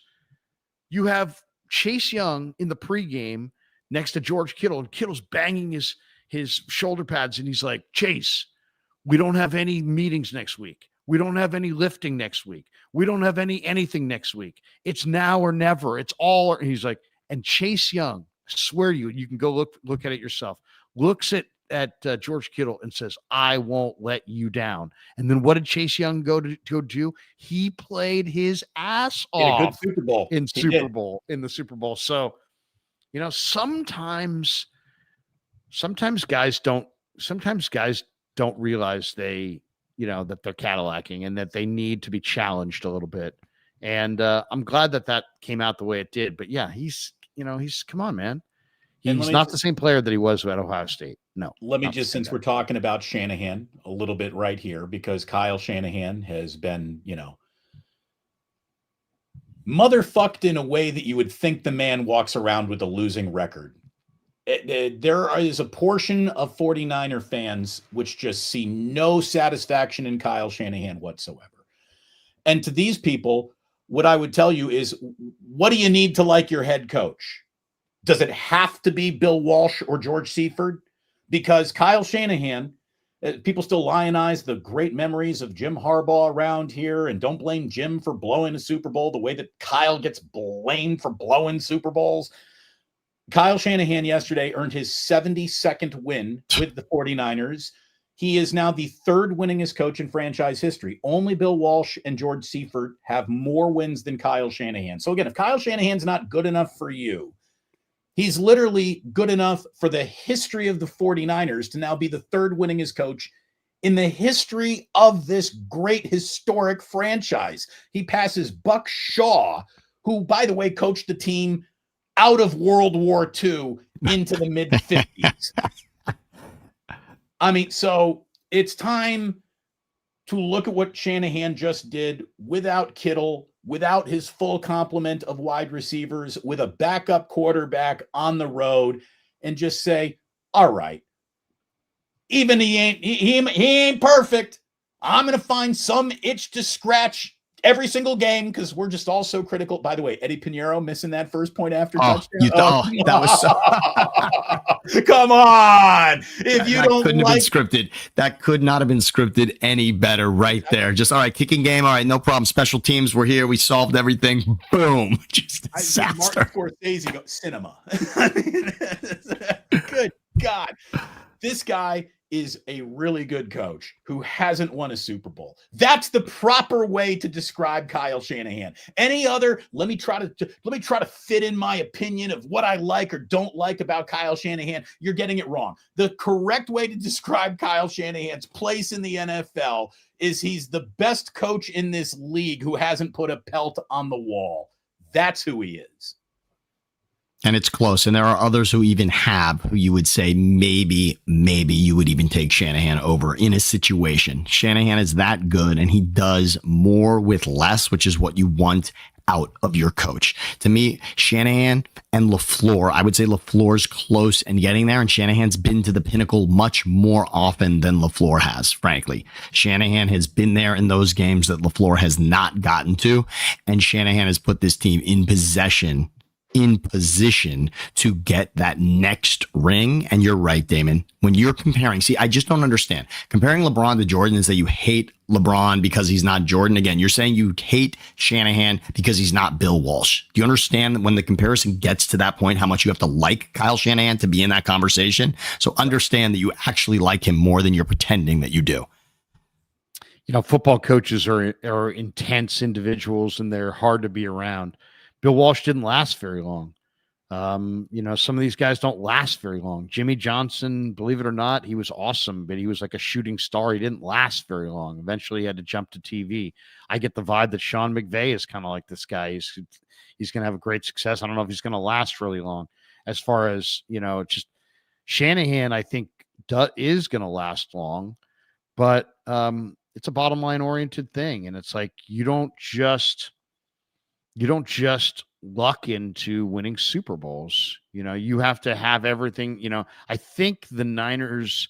you have Chase Young in the pregame next to George Kittle, and Kittle's banging his shoulder pads. And he's like, Chase, we don't have any meetings next week. We don't have any lifting next week. We don't have anything next week. It's now or never. It's all. He's like, and Chase Young, I swear to you, you can go look at it yourself. Looks at George Kittle and says, I won't let you down. And then what did Chase Young go do? He played his ass off in a good Super Bowl. In the Super Bowl. So, sometimes guys don't realize that they're Cadillacing and that they need to be challenged a little bit. And I'm glad that came out the way it did. But yeah, he's come on, man. He's not the same player that he was at Ohio State. No. Let me just, since we're talking about Shanahan a little bit right here, because Kyle Shanahan has been, motherfucked in a way that you would think the man walks around with a losing record. There is a portion of 49er fans which just see no satisfaction in Kyle Shanahan whatsoever. And to these people, what I would tell you is, what do you need to like your head coach? Does it have to be Bill Walsh or George Seifert? Because Kyle Shanahan, people still lionize the great memories of Jim Harbaugh around here, and don't blame Jim for blowing a Super Bowl the way that Kyle gets blamed for blowing Super Bowls. Kyle Shanahan yesterday earned his 72nd win with the 49ers. He is now the third winningest coach in franchise history. Only Bill Walsh and George Seifert have more wins than Kyle Shanahan. So again, if Kyle Shanahan's not good enough for you, he's literally good enough for the history of the 49ers to now be the third winningest coach in the history of this great historic franchise. He passes Buck Shaw, who, by the way, coached the team out of World War II into the mid 50s. I mean, so it's time to look at what Shanahan just did without Kittle, without his full complement of wide receivers, with a backup quarterback on the road, and just say, all right, even he ain't perfect. I'm going to find some itch to scratch every single game because we're just all so critical. By the way, Eddie Pinheiro missing that first point after touchdown. That was so. Come on! If you don't couldn't have been scripted. That could not have been scripted any better right there. Just all right, kicking game. All right, no problem. Special teams, we're here. We solved everything. Boom! Just disaster. Martin Scorsese go cinema. Good God, this guy is a really good coach who hasn't won a Super Bowl. That's the proper way to describe Kyle Shanahan. Any other, let me try to fit in my opinion of what I like or don't like about Kyle Shanahan. You're getting it wrong. The correct way to describe Kyle Shanahan's place in the NFL is he's the best coach in this league who hasn't put a pelt on the wall. That's who he is. And it's close. And there are others who even have, who you would say maybe you would even take Shanahan over in a situation. Shanahan is that good, and he does more with less, which is what you want out of your coach. To me, Shanahan and LaFleur, I would say LaFleur's close and getting there, and Shanahan's been to the pinnacle much more often than LaFleur has, frankly. Shanahan has been there in those games that LaFleur has not gotten to, and Shanahan has put this team in position to get that next ring. And you're right, Damon. When you're comparing, I just don't understand. Comparing LeBron to Jordan is that you hate LeBron because he's not Jordan. Again, you're saying you hate Shanahan because he's not Bill Walsh. Do you understand that when the comparison gets to that point, how much you have to like Kyle Shanahan to be in that conversation? So understand that you actually like him more than you're pretending that you do. You know, football coaches are intense individuals, and they're hard to be around. Bill Walsh didn't last very long. You know, some of these guys don't last very long. Jimmy Johnson, believe it or not, he was awesome, but he was like a shooting star. He didn't last very long. Eventually he had to jump to TV. I get the vibe that Sean McVay is kind of like this guy. He's going to have a great success. I don't know if he's going to last really long. As far as, you know, just Shanahan, I think is going to last long, but it's a bottom line oriented thing. And it's like, you don't just luck into winning Super Bowls. You know, you have to have everything. You know, I think the Niners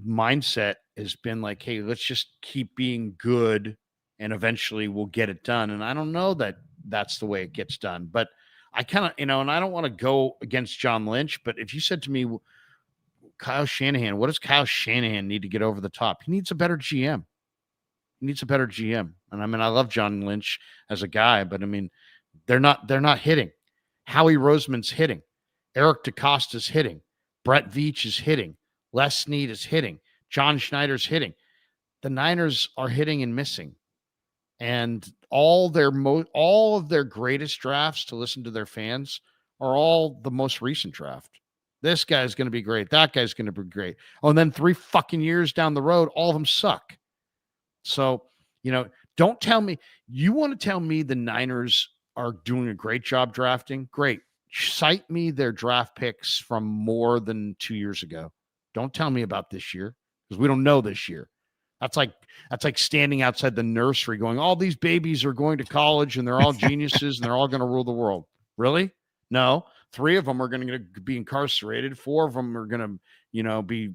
mindset has been like, hey, let's just keep being good and eventually we'll get it done. And I don't know that that's the way it gets done, but I kind of, you know, and I don't want to go against John Lynch, but if you said to me, Kyle Shanahan, what does Kyle Shanahan need to get over the top? He needs a better GM. And I mean, I love John Lynch as a guy, but I mean, they're not hitting. Howie Roseman's hitting. Eric DeCosta's hitting. Brett Veach is hitting. Les Snead is hitting. John Schneider's hitting. The Niners are hitting and missing. And all of their greatest drafts, to listen to their fans, are all the most recent draft. This guy's going to be great. That guy's going to be great. Oh, and then 3 fucking years down the road, all of them suck. So, you know, don't tell me, you want to tell me the Niners are doing a great job drafting? Great. Cite me their draft picks from more than 2 years ago. Don't tell me about this year, because we don't know this year. That's like standing outside the nursery going, all these babies are going to college and they're all geniuses and they're all going to rule the world. Really? No. 3 of them are going to be incarcerated. 4 of them are going to, you know, be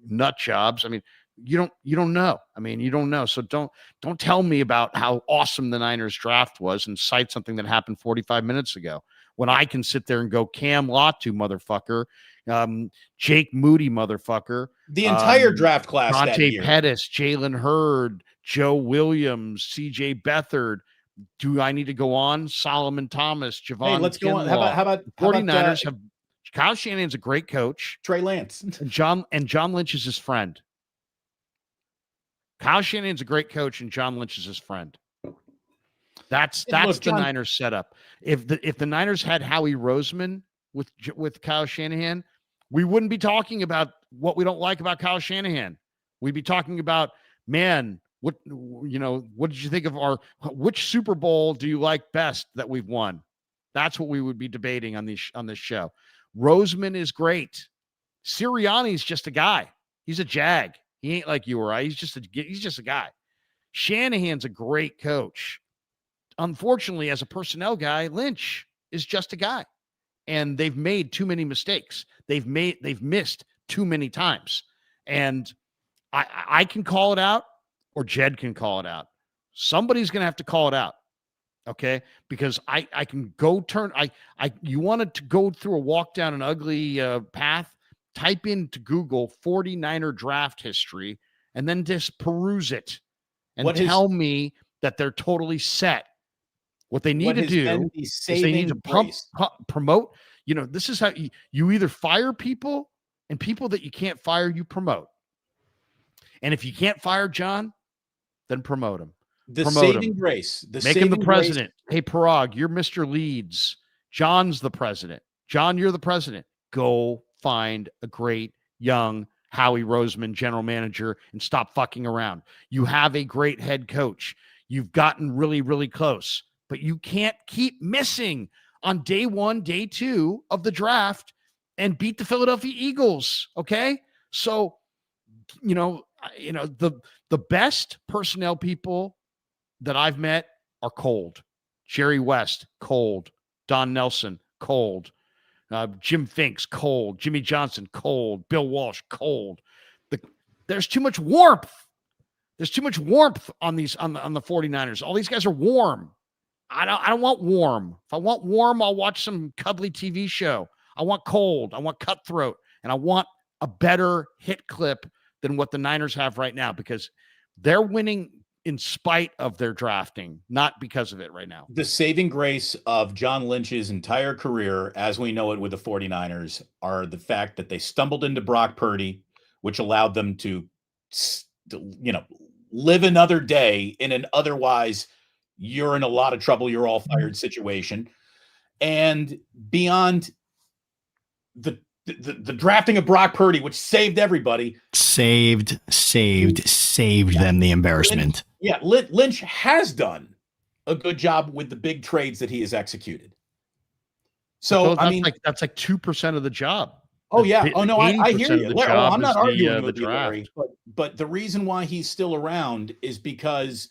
nut jobs. I mean, you don't know. I mean, you don't know. So don't tell me about how awesome the Niners draft was and cite something that happened 45 minutes ago when I can sit there and go Cam Latu, motherfucker, Jake Moody, motherfucker, the entire draft class, Dante Pettis, Jalen Hurd, Joe Williams, CJ Beathard. Do I need to go on? Solomon Thomas, Javon. Hey, let's go on. How about 49ers have Kyle Shanahan's a great coach. Trey Lance. And John Lynch is his friend. Kyle Shanahan's a great coach, and John Lynch is his friend. That's the Niners setup. If the Niners had Howie Roseman with Kyle Shanahan, we wouldn't be talking about what we don't like about Kyle Shanahan. We'd be talking about, man, what did you think of which Super Bowl do you like best that we've won? That's what we would be debating on this show. Roseman is great. Sirianni's just a guy. He's a jag. He ain't like you or I. He's just a guy. Shanahan's a great coach. Unfortunately, as a personnel guy, Lynch is just a guy. And they've made too many mistakes. They've missed too many times. And I can call it out, or Jed can call it out. Somebody's going to have to call it out. Okay? Because I can go turn. You wanted to go through a walk down an ugly path, type into Google 49er draft history, and then just peruse it and tell me that they're totally set. What they need to do is they need to promote. You know, this is how you either fire people, and people that you can't fire, you promote. And if you can't fire John, then promote him. Grace. Make him the president. Hey, Parag, you're Mr. Leeds. John's the president. John, you're the president. Go find a great young Howie Roseman general manager and stop fucking around. You have a great head coach. You've gotten really, really close. But you can't keep missing on day 1, day 2 of the draft and beat the Philadelphia Eagles. Okay. So, the best personnel people that I've met are cold. Jerry West, cold. Don Nelson, cold. Jim Finks, cold. Jimmy Johnson, cold. Bill Walsh, cold. There's too much warmth. There's too much warmth on the 49ers. All these guys are warm. I don't want warm. If I want warm, I'll watch some cuddly TV show. I want cold. I want cutthroat. And I want a better hit clip than what the Niners have right now, because they're winning in spite of their drafting, not because of it right now. The saving grace of John Lynch's entire career, as we know it with the 49ers, are the fact that they stumbled into Brock Purdy, which allowed them to, live another day in an otherwise you're in a lot of trouble, you're all fired situation. And beyond the drafting of Brock Purdy, which saved everybody. Saved them the embarrassment. Lynch has done a good job with the big trades that he has executed. So, that's like 2% of the job. Oh, yeah. Oh, no, I hear you. I'm not arguing with you, Larry. But the reason why he's still around is because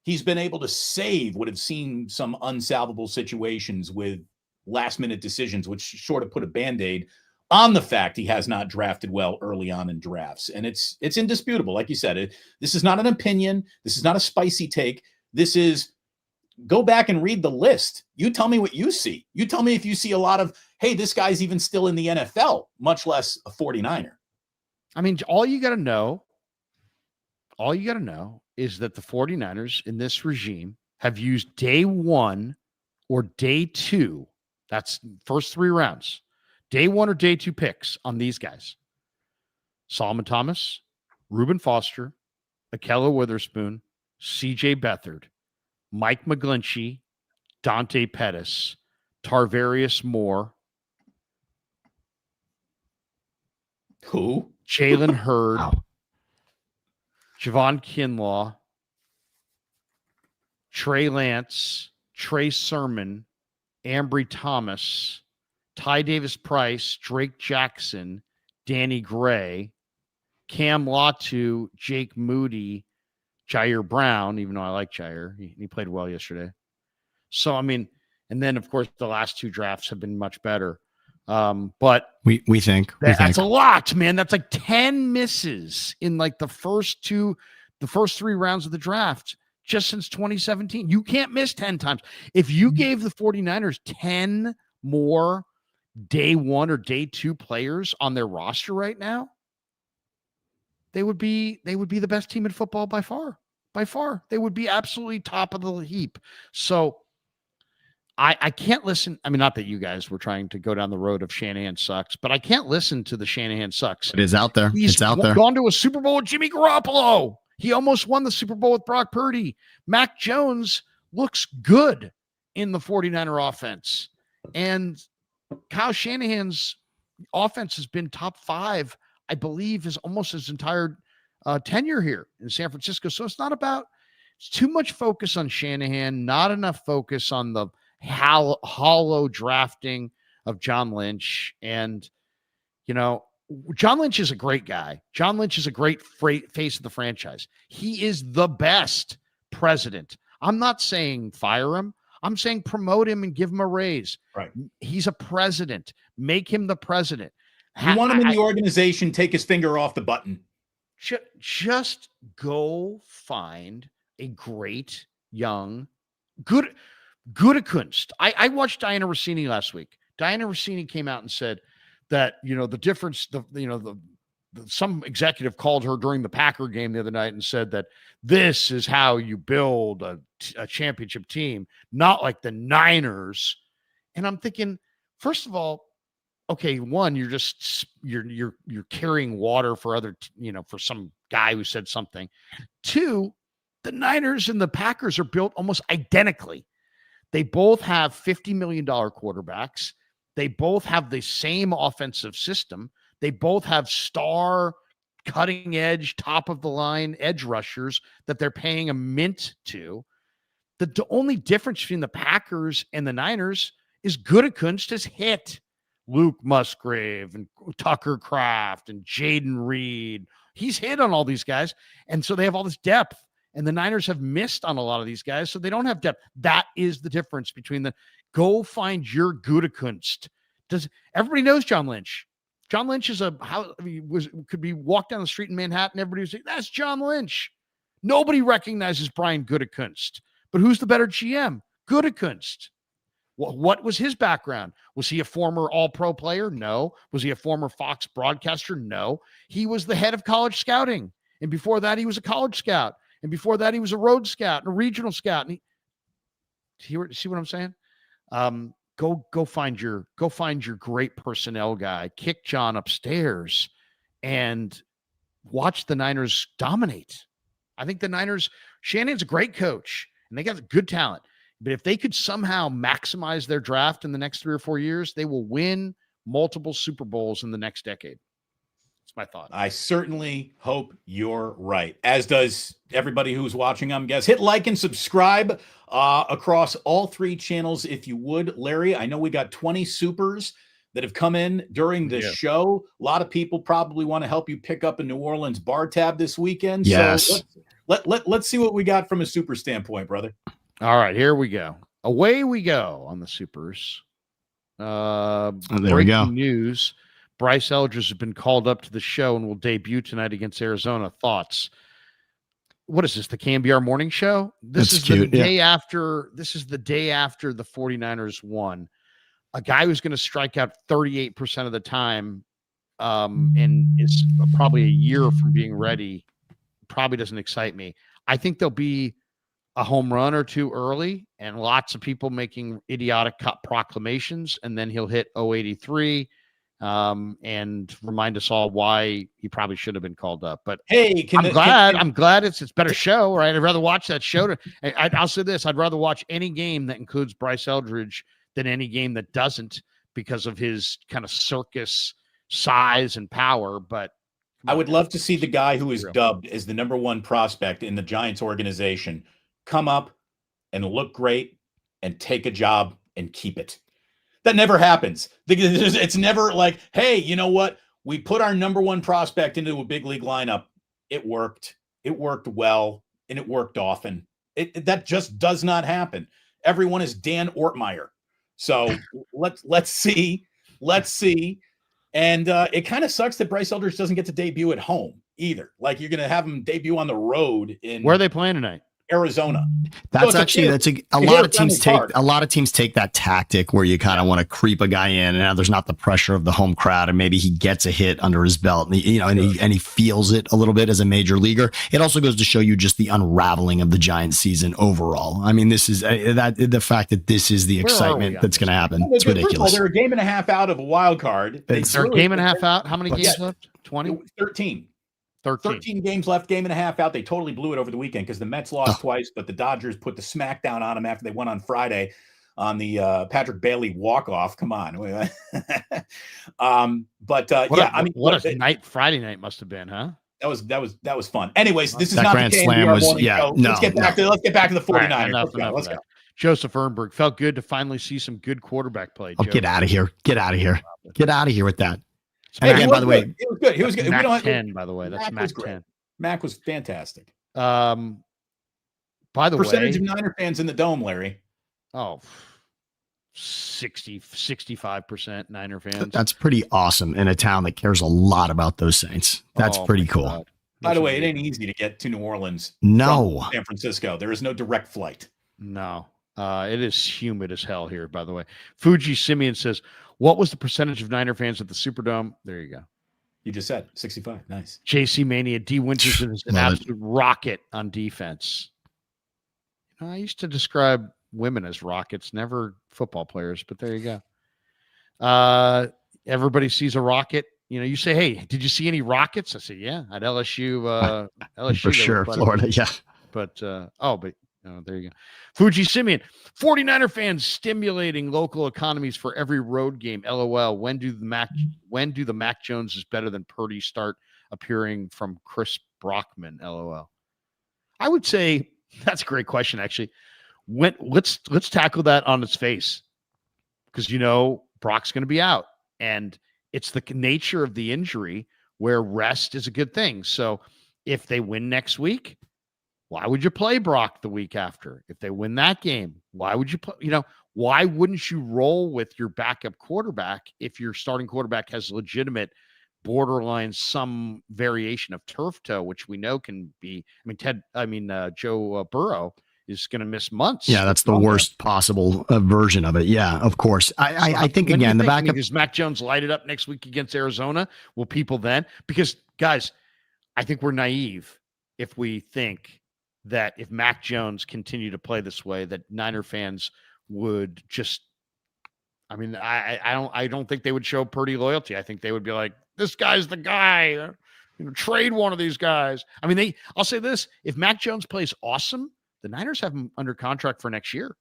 he's been able to save what have seen some unsalvable situations with last-minute decisions, which sort of put a Band-Aid on the fact he has not drafted well early on in drafts. And it's indisputable. Like you said, this is not an opinion. This is not a spicy take. This is, go back and read the list. You tell me what you see. You tell me if you see a lot of, hey, this guy's even still in the NFL, much less a 49er. I mean, all you got to know is that the 49ers in this regime have used day 1 or day 2. That's first 3 rounds. Day 1 or day 2 picks on these guys. Solomon Thomas, Reuben Foster, Ahkello Witherspoon, C.J. Beathard, Mike McGlinchey, Dante Pettis, Tarvarius Moore. Who? Jalen Hurd. Wow. Javon Kinlaw, Trey Lance, Trey Sermon, Ambry Thomas, Ty Davis Price, Drake Jackson, Danny Gray, Cam Latu, Jake Moody, Jair Brown, even though I like Jair. He played well yesterday. So, and then, of course, the last 2 drafts have been much better. But we think that's a lot, man. That's like 10 misses in like the first 3 rounds of the draft just since 2017. You can't miss 10 times. If you gave the 49ers 10 more day 1 or day 2 players on their roster right now, they would be the best team in football by far. They would be absolutely top of the heap. So I can't listen. Not that you guys were trying to go down the road of Shanahan sucks, but I can't listen to the Shanahan sucks. It is out there. He's gone to a Super Bowl with Jimmy Garoppolo. He almost won the Super Bowl with Brock Purdy. Mac Jones looks good in the 49er offense. And Kyle Shanahan's offense has been top 5, I believe, is almost his entire tenure here in San Francisco. So it's too much focus on Shanahan, not enough focus on the hollow drafting of John Lynch. And, John Lynch is a great guy. John Lynch is a great face of the franchise. He is the best president. I'm not saying fire him. I'm saying promote him and give him a raise. Right. He's a president. Make him the president. You want him in the organization, take his finger off the button. Just go find a great young, good Kunst. I watched Diana Rossini last week. Diana Rossini came out and said that, the difference, some executive called her during the Packer game the other night and said that this is how you build a championship team, not like the Niners. And I'm thinking, first of all, okay, one, you're carrying water for other, for some guy who said something. Two, the Niners and the Packers are built almost identically. They both have $50 million quarterbacks. They both have the same offensive system. They both have star, cutting edge, top of the line edge rushers that they're paying a mint to. The only difference between the Packers and the Niners is Gutekunst has hit Luke Musgrave and Tucker Kraft and Jaden Reed. He's hit on all these guys. And so they have all this depth. And the Niners have missed on a lot of these guys, so they don't have depth. That is the difference between go find your Gutekunst. Everybody knows John Lynch? John Lynch is could be walked down the street in Manhattan. Everybody was like, that's John Lynch. Nobody recognizes Brian Gutekunst. But who's the better GM? Gutekunst. What was his background? Was he a former All-Pro player? No. Was he a former Fox broadcaster? No. He was the head of college scouting. And before that, he was a college scout. And before that, he was a road scout and a regional scout. And see what I'm saying? Go find your great personnel guy. Kick John upstairs and watch the Niners dominate. I think the Niners, Shannon's a great coach and they got good talent. But if they could somehow maximize their draft in the next 3 or 4 years, they will win multiple Super Bowls in the next decade. That's my thought. I certainly hope you're right, as does everybody who's watching. I'm guess hit like and subscribe across all 3 channels if you would. Larry, I know we got 20 supers that have come in during the show. A lot of people probably want to help you pick up a New Orleans bar tab this weekend. Yes. So let's see what we got from a super standpoint, brother. All right, here we go. Away we go on the supers. There we go. News. Bryce Eldridge has been called up to the show and will debut tonight against Arizona. Thoughts? What is this? The KMBR morning show? This is the day after. This is the day after the 49ers won. A guy who's going to strike out 38% of the time, and is probably a year from being ready. Probably doesn't excite me. I think there'll be a home run or two early, and lots of people making idiotic proclamations, and then he'll hit 083. And remind us all why he probably should have been called up. But hey, I'm glad it's better show, right? I'd rather watch that show. I'll say this: I'd rather watch any game that includes Bryce Eldridge than any game that doesn't, because of his kind of circus size and power. But I would love to see the guy who is dubbed as the #1 prospect in the Giants organization come up and look great and take a job and keep it. That never happens. It's never like, hey, you know what? We put our #1 prospect into a big league lineup. It worked. It worked well, and it worked often. That just does not happen. Everyone is Dan Ortmeyer. So let's see. And it kind of sucks that Bryce Eldridge doesn't get to debut at home either. Like, you're going to have him debut on the road in where are they playing tonight? Arizona. That's a lot of teams take that tactic where you kind of want to creep a guy in, and now there's not the pressure of the home crowd, and maybe he gets a hit under his belt, and he feels it a little bit as a major leaguer. It also goes to show you just the unraveling of the Giants season overall. I mean, this is the fact that this is the excitement that's going to happen. It's ridiculous. They're a game and a half out of a wild card. They're a game and a half out. How many games left? 20? 13 games left, game and a half out. They totally blew it over the weekend because the Mets lost twice, but the Dodgers put the smackdown on them after they won on Friday on the Patrick Bailey walk-off. Come on. What a night Friday night must have been, huh? That was fun. Anyways, this is that not Grand the Slam was, show. Let's get back to the 49ers. Right, let's go. Joseph Ehrenberg, felt good to finally see some good quarterback play. Oh, get out of here. Get out of here. Get out of here with that. And again, by the way, it was good. He was good. Mac 10, by the way. That's Mac 10. Mac was fantastic. By the percentage way, of Niner fans in the dome, Larry. Oh, 65% Niner fans. That's pretty awesome in a town that cares a lot about those Saints. That's pretty cool. By the way, it ain't easy to get to New Orleans. No. From San Francisco. There is no direct flight. No. It is humid as hell here, by the way. Fuji Simeon says, what was the percentage of Niner fans at the Superdome? There you go. You just said 65. Nice. JC Mania, D. Winters is an absolute rocket on defense. I used to describe women as rockets, never football players, but there you go. Everybody sees a rocket. You say, hey, did you see any rockets? I said, yeah, at LSU. LSU for sure, Florida, yeah. But there you go. Fuji Simeon, 49er fans stimulating local economies for every road game. LOL. When do the Mac Jones is better than Purdy start appearing from Chris Brockman? LOL. I would say that's a great question, actually. Let's tackle that on its face, because Brock's going to be out, and it's the nature of the injury where rest is a good thing. So if they win next week, why would you play Brock the week after? If they win that game, why would you play? Why wouldn't you roll with your backup quarterback if your starting quarterback has legitimate borderline some variation of turf toe, which we know can be? Joe Burrow is going to miss months. Yeah, that's the worst possible version of it. Yeah, of course. I think again, the backup. Does Mac Jones light it up next week against Arizona? Will people then? Because guys, I think we're naive if we think that if Mac Jones continued to play this way, that Niner fans would just. I don't think they would show Purdy loyalty. I think they would be like, this guy's the guy. Trade one of these guys. I'll say this: if Mac Jones plays awesome, the Niners have him under contract for next year,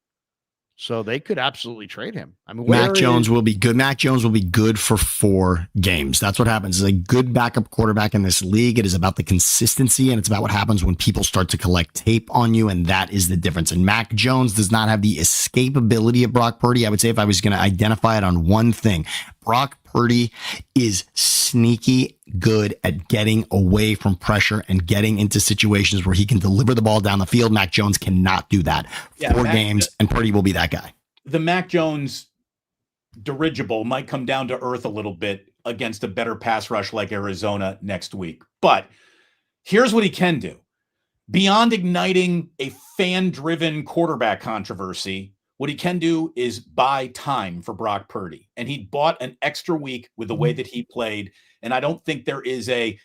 so they could absolutely trade him. Mac Jones will be good. Mac Jones will be good for 4 games. That's what happens. Is a good backup quarterback in this league. It is about the consistency, and it's about what happens when people start to collect tape on you, and that is the difference. And Mac Jones does not have the escapability of Brock Purdy. I would say, if I was going to identify it on one thing, Brock Purdy is sneaky good at getting away from pressure and getting into situations where he can deliver the ball down the field. Mac Jones cannot do that. 4 games, and Purdy will be that guy. The Mac Jones dirigible might come down to earth a little bit against a better pass rush like Arizona next week. But here's what he can do. Beyond igniting a fan-driven quarterback controversy, what he can do is buy time for Brock Purdy. And he bought an extra week with the way that he played. And I don't think there is hey,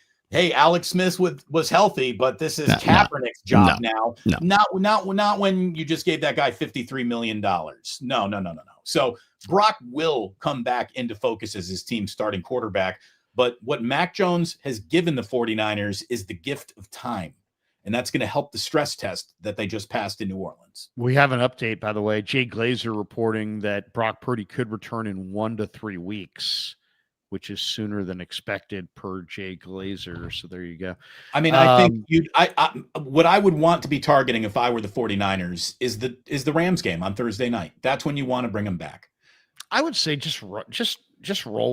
Alex Smith was healthy, but this is Kaepernick's job now. No. Not when you just gave that guy $53 million. No. So Brock will come back into focus as his team's starting quarterback. But what Mac Jones has given the 49ers is the gift of time. And that's going to help the stress test that they just passed in New Orleans. We have an update, by the way. Jay Glazer reporting that Brock Purdy could return in 1 to 3 weeks, which is sooner than expected per Jay Glazer. So there you go. I think what I would want to be targeting if I were the 49ers is the Rams game on Thursday night. That's when you want to bring him back. I would say just roll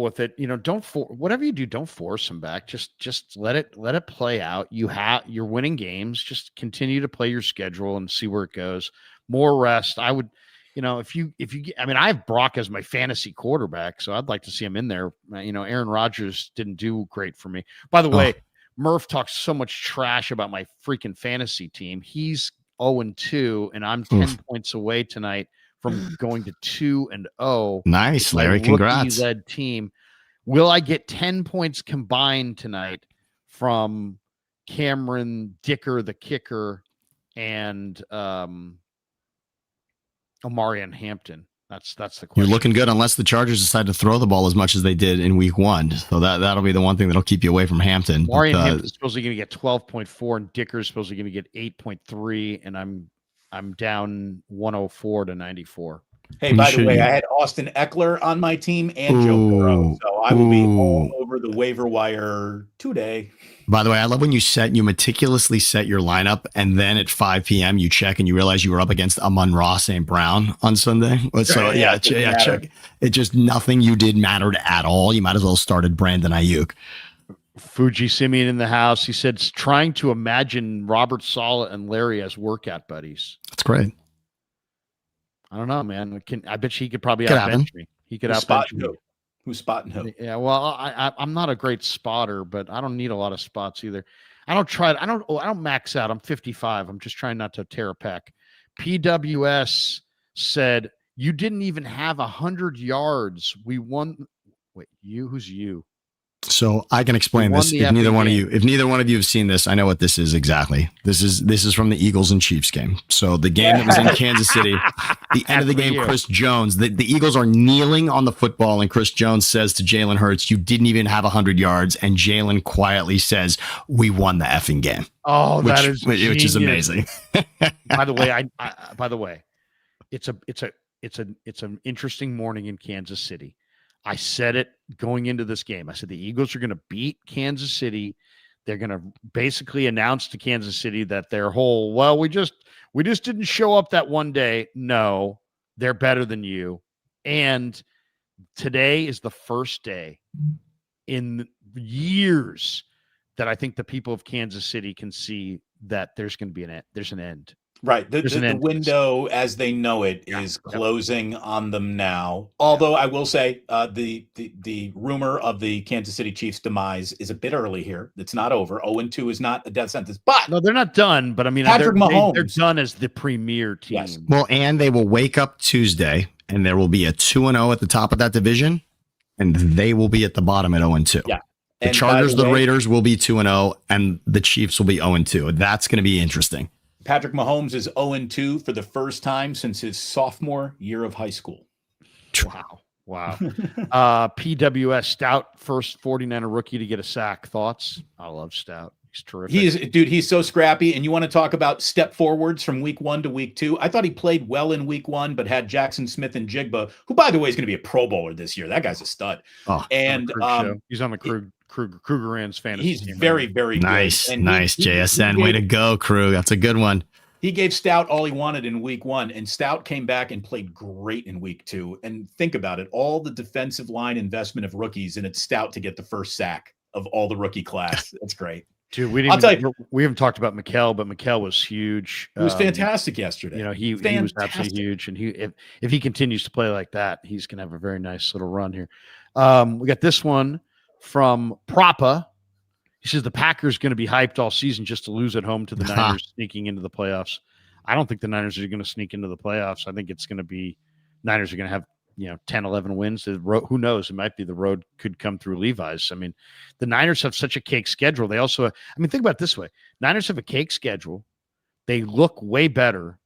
with it. Whatever you do, don't force him back. Just let it play out. You're winning games. Just continue to play your schedule and see where it goes. More rest. I would, if you I have Brock as my fantasy quarterback, so I'd like to see him in there. Aaron Rodgers didn't do great for me. By the way, Murph talks so much trash about my freaking fantasy team. He's 0-2, and I'm 10 points away tonight from going to 2-0. Nice, Larry. Congrats. Led team. Will I get 10 points combined tonight from Cameron Dicker, the kicker, and Omarion Hampton? That's the question. You're looking good, unless the Chargers decide to throw the ball as much as they did in week 1. So that'll be the one thing that'll keep you away from Hampton. Omarion Hampton's supposedly going to get 12.4, and Dicker's supposedly going to get 8.3, and I'm down 104 to 94. Hey, by the way, I had Austin Eckler on my team and Joe Burrow, so I will be all over the waiver wire today. By the way, I love when you meticulously set your lineup, and then at 5 p.m. you check and you realize you were up against Amon-Ra St. Brown on Sunday. So check. It just nothing you did mattered at all. You might as well started Brandon Ayuk. Fuji Simeon in the house. He said, trying to imagine Robert Saleh and Larry as workout buddies. That's great. I don't know, man. I bet he could probably outbench me. He could outbench me. Who's spotting who? Yeah, well, I'm not a great spotter, but I don't need a lot of spots either. I don't max out. I'm 55. I'm just trying not to tear a pec. PWS said, you didn't even have 100 yards. We won. Wait, who's you? So I can explain this. If neither one of you have seen this, I know what this is exactly. This is from the Eagles and Chiefs game. So the game that was in Kansas City, the end of the game, Chris Jones, the Eagles are kneeling on the football, and Chris Jones says to Jalen Hurts, you didn't even have 100 yards. And Jalen quietly says, we won the effing game. Oh, which is amazing. By the way, it's an interesting morning in Kansas City. I said it going into this game. I said the Eagles are going to beat Kansas City. They're going to basically announce to Kansas City that their whole, we just didn't show up that one day. No, they're better than you. And today is the first day in years that I think the people of Kansas City can see that there's going to be there's an end. Right. The window, as they know it, is closing on them now. Although I will say the rumor of the Kansas City Chiefs demise is a bit early here. It's not over. 0-2 is not a death sentence. But no, they're not done. But I mean, Patrick Mahomes, they're done as the premier team. Yes. Well, and they will wake up Tuesday, and there will be a 2-0 at the top of that division, and they will be at the bottom at 0-2. Yeah. The Chargers, the Raiders will be 2-0, and the Chiefs will be 0-2. That's going to be interesting. Patrick Mahomes is 0-2 for the first time since his sophomore year of high school. Wow. PWS Stout, first 49er rookie to get a sack. Thoughts? I love Stout. He's terrific. He's so scrappy. And you want to talk about step forwards from week 1 to week 2? I thought he played well in week 1, but had Jackson Smith and Jigba, who, by the way, is going to be a Pro Bowler this year. That guy's a stud. And he's on the Krueger Rand's fantasy. He's very, very nice. good. Nice. JSN. Way to go, Krug. That's a good one. He gave Stout all he wanted in week 1, and Stout came back and played great in week 2. And think about it, all the defensive line investment of rookies, and it's Stout to get the first sack of all the rookie class. That's great. Dude, we haven't talked about Mikal, but Mikal was huge. He was fantastic yesterday. He was absolutely huge. And if he continues to play like that, he's going to have a very nice little run here. We got this one from Propa. He says the Packers going to be hyped all season just to lose at home to the Niners sneaking into the playoffs. I don't think the Niners are going to sneak into the playoffs. I think it's going to be Niners are going to have 10, 11 wins. Who knows? It might be the road could come through Levi's. I mean, the Niners have such a cake schedule. They also, think about it this way. Niners have a cake schedule. They look way better,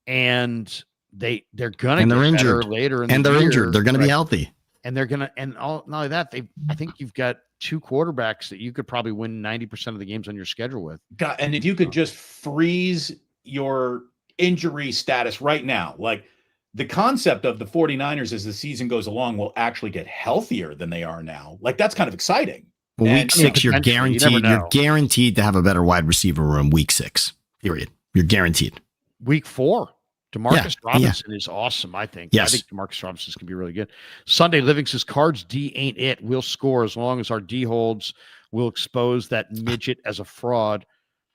and they're going to get injured better later in and the they're year. injured. They're going to be healthy. And they're going to, and not only that, I think you've got 2 quarterbacks that you could probably win 90% of the games on your schedule with. God, and if you could just freeze your injury status right now, like the concept of the 49ers as the season goes along will actually get healthier than they are now. Like that's kind of exciting. Well, week 6, you're guaranteed. You're guaranteed to have a better wide receiver room. Week 6, period. You're guaranteed. Week 4. DeMarcus Robinson is awesome, I think. Yes. I think DeMarcus Robinson can be really good. Sunday Living says, Cards D ain't it. We'll score as long as our D holds. We'll expose that midget as a fraud.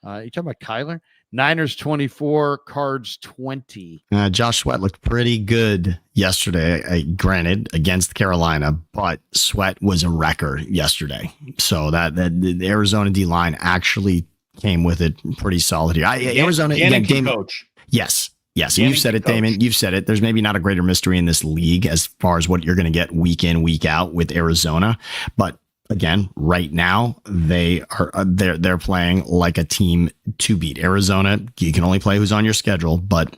You talking about Kyler? Niners 24, Cards 20. Josh Sweat looked pretty good yesterday, granted, against Carolina, but Sweat was a wrecker yesterday. So that the Arizona D-line actually came with it pretty solid here. Arizona, again, coach. Yes. Yes, and you've said it, Damon. You've said it. There's maybe not a greater mystery in this league as far as what you're going to get week in, week out with Arizona. But again, right now they're playing like a team to beat. Arizona, you can only play who's on your schedule, but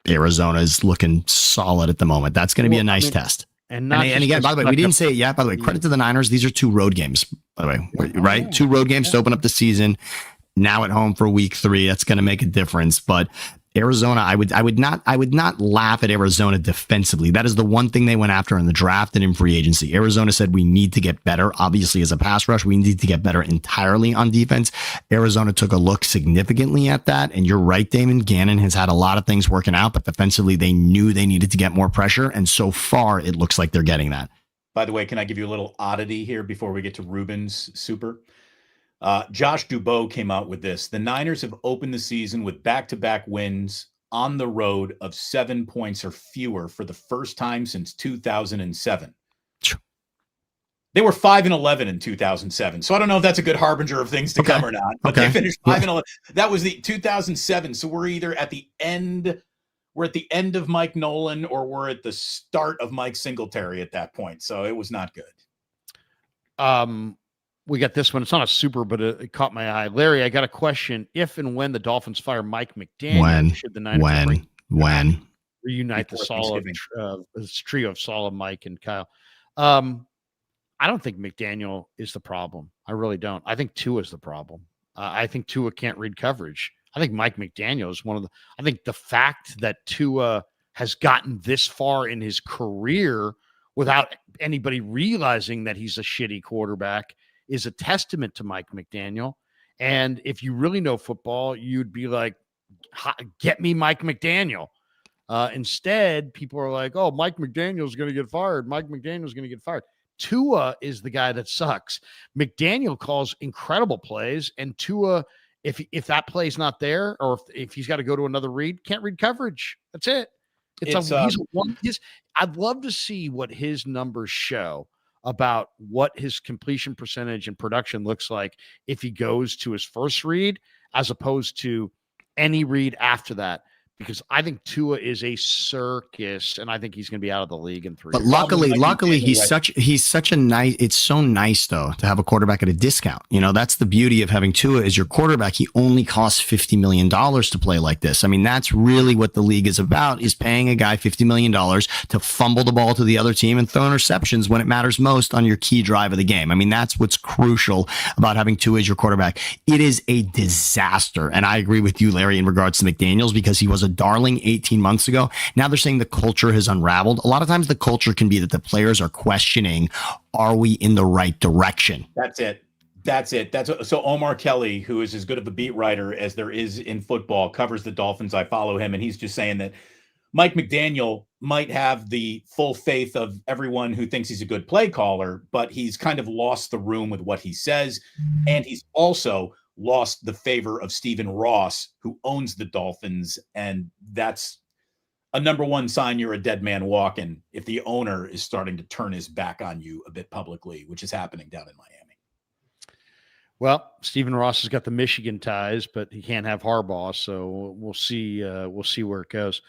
Arizona is looking solid at the moment. That's going to be a nice test. And again, by the way, we didn't say it yet. By the way, credit to the Niners. These are 2 road games, by the way, right? 2 road games to open up the season. Now at home for week 3, that's going to make a difference. But Arizona, I would not laugh at Arizona defensively. That is the one thing they went after in the draft and in free agency. Arizona said we need to get better. Obviously, as a pass rush, we need to get better entirely on defense. Arizona took a look significantly at that. And you're right, Damon. Gannon has had a lot of things working out, but defensively, they knew they needed to get more pressure. And so far, it looks like they're getting that. By the way, can I give you a little oddity here before we get to Ruben's super? Josh Dubow came out with this. The Niners have opened the season with back-to-back wins on the road of 7 points or fewer for the first time since 2007. They were 5-11 in 2007. So I don't know if that's a good harbinger of things to come or not, but they finished 5-11. That was the 2007. So we're either at the end of Mike Nolan or we're at the start of Mike Singletary at that point. So it was not good. We got this one. It's not a super, but it caught my eye. Larry, I got a question. If and when the Dolphins fire Mike McDaniel, should the Niners reunite the trio of Salah, Mike, and Kyle? I don't think McDaniel is the problem. I really don't. I think Tua is the problem. I think Tua can't read coverage. I think Mike McDaniel is I think the fact that Tua has gotten this far in his career without anybody realizing that he's a shitty quarterback is a testament to Mike McDaniel. And if you really know football, you'd be like, get me Mike McDaniel. Instead, people are like, oh, Mike McDaniel's going to get fired. Mike McDaniel's going to get fired. Tua is the guy that sucks. McDaniel calls incredible plays, and Tua, if that play's not there, or if he's got to go to another read, can't read coverage. That's it. I'd love to see what his numbers show about what his completion percentage and production looks like if he goes to his first read as opposed to any read after that, because I think Tua is a circus, and I think he's going to be out of the league in 3 But years. luckily, he's such a nice. It's so nice though to have a quarterback at a discount. You know, that's the beauty of having Tua as your quarterback. He only costs $50 million to play like this. I mean, that's really what the league is about: is paying a guy $50 million to fumble the ball to the other team and throw interceptions when it matters most on your key drive of the game. I mean, that's what's crucial about having Tua as your quarterback. It is a disaster, and I agree with you, Larry, in regards to McDaniels, because he was a darling 18 months ago. Now they're saying the culture has unraveled. A lot of times the culture can be that the players are questioning, are we in the right direction? That's it. So Omar Kelly, who is as good of a beat writer as there is in football, covers the Dolphins. I follow him, and he's just saying that Mike McDaniel might have the full faith of everyone who thinks he's a good play caller, but he's kind of lost the room with what he says. And he's also lost the favor of Stephen Ross, who owns the Dolphins. And that's a number one sign you're a dead man walking if the owner is starting to turn his back on you a bit publicly, which is happening down in Miami. Well, Stephen Ross has got the Michigan ties, but he can't have Harbaugh. So we'll see. We'll see where it goes.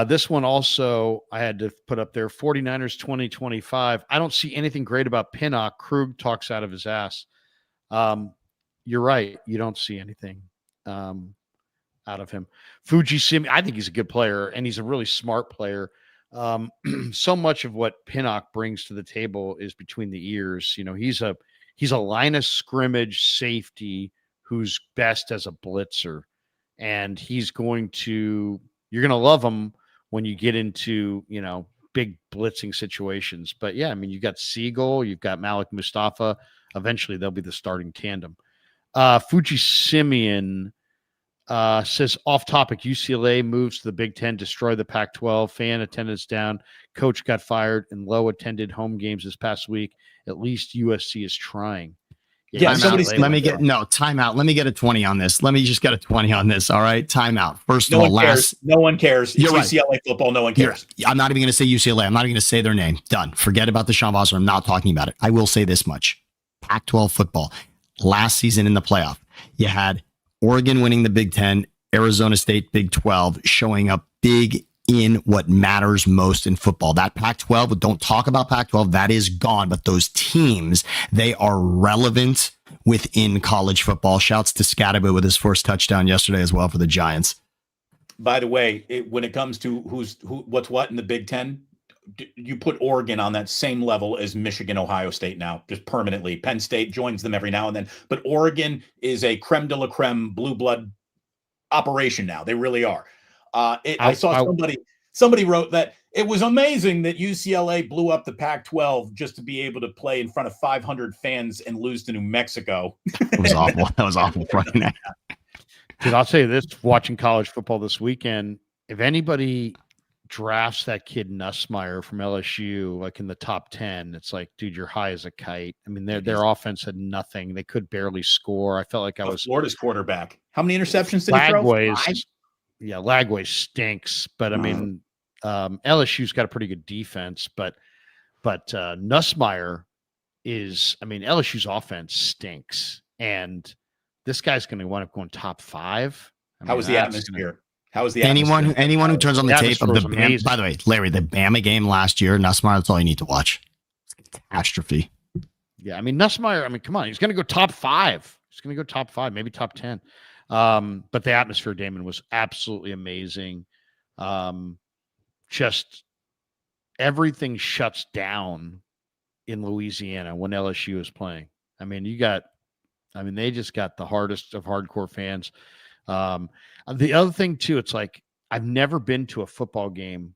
This one also I had to put up there, 49ers 2025. I don't see anything great about Pinnock. Krug talks out of his ass. You're right. You don't see anything out of him. Fujisimi, I think he's a good player, and he's a really smart player. So much of what Pinnock brings to the table is between the ears. You know, he's a line of scrimmage safety who's best as a blitzer, and you're going to love him when you get into, you know, big blitzing situations. But yeah, I mean, you've got Siegel, you've got Malik Mustafa. Eventually they'll be the starting tandem. Fuji Simeon says, off topic, UCLA moves to the Big Ten, destroy the Pac-12, fan attendance down, coach got fired, and low attended home games this past week. At least USC is trying. Timeout. Let me get a 20 on this. Let me just get a 20 on this. All right. Timeout. First of all, no one cares. It's You're right. UCLA football. No one cares. I'm not even going to say UCLA. I'm not even going to say their name. Done. Forget about the Sean Foster. I'm not talking about it. I will say this much. Pac-12 football. Last season in the playoff, you had Oregon winning the Big Ten, Arizona State Big 12, showing up big in what matters most in football. That Pac-12, don't talk about Pac-12, that is gone. But those teams, they are relevant within college football. Shouts to Scatterbo with his first touchdown yesterday as well for the Giants. By the way, when it comes to what's what in the Big Ten, you put Oregon on that same level as Michigan, Ohio State now, just permanently. Penn State joins them every now and then. But Oregon is a creme de la creme blue blood operation now. They really are. I saw somebody wrote that it was amazing that UCLA blew up the Pac-12 just to be able to play in front of 500 fans and lose to New Mexico. It was awful. That was awful Friday night. Dude, I'll tell you this, watching college football this weekend, if anybody drafts that kid Nussmeier from LSU like in the top 10, it's like, dude, you're high as a kite. I mean, their offense had nothing. They could barely score. I felt like I was Florida's quarterback. How many interceptions did he throw? Lagway stinks, but I mean, LSU's got a pretty good defense, but Nussmeier is, I mean, LSU's offense stinks, and this guy's going to wind up going top 5. How was the atmosphere? How was the anyone who turns on the tape of the Bama, by the way, Larry, the Bama game last year, Nussmeier, that's all you need to watch. It's a catastrophe. Yeah, I mean, Nussmeier, I mean, come on, he's going to go top 5. He's going to go top 5, maybe top 10. But the atmosphere, Damon, was absolutely amazing. Just everything shuts down in Louisiana when LSU is playing. I mean, they just got the hardest of hardcore fans. The other thing too, it's like, I've never been to a football game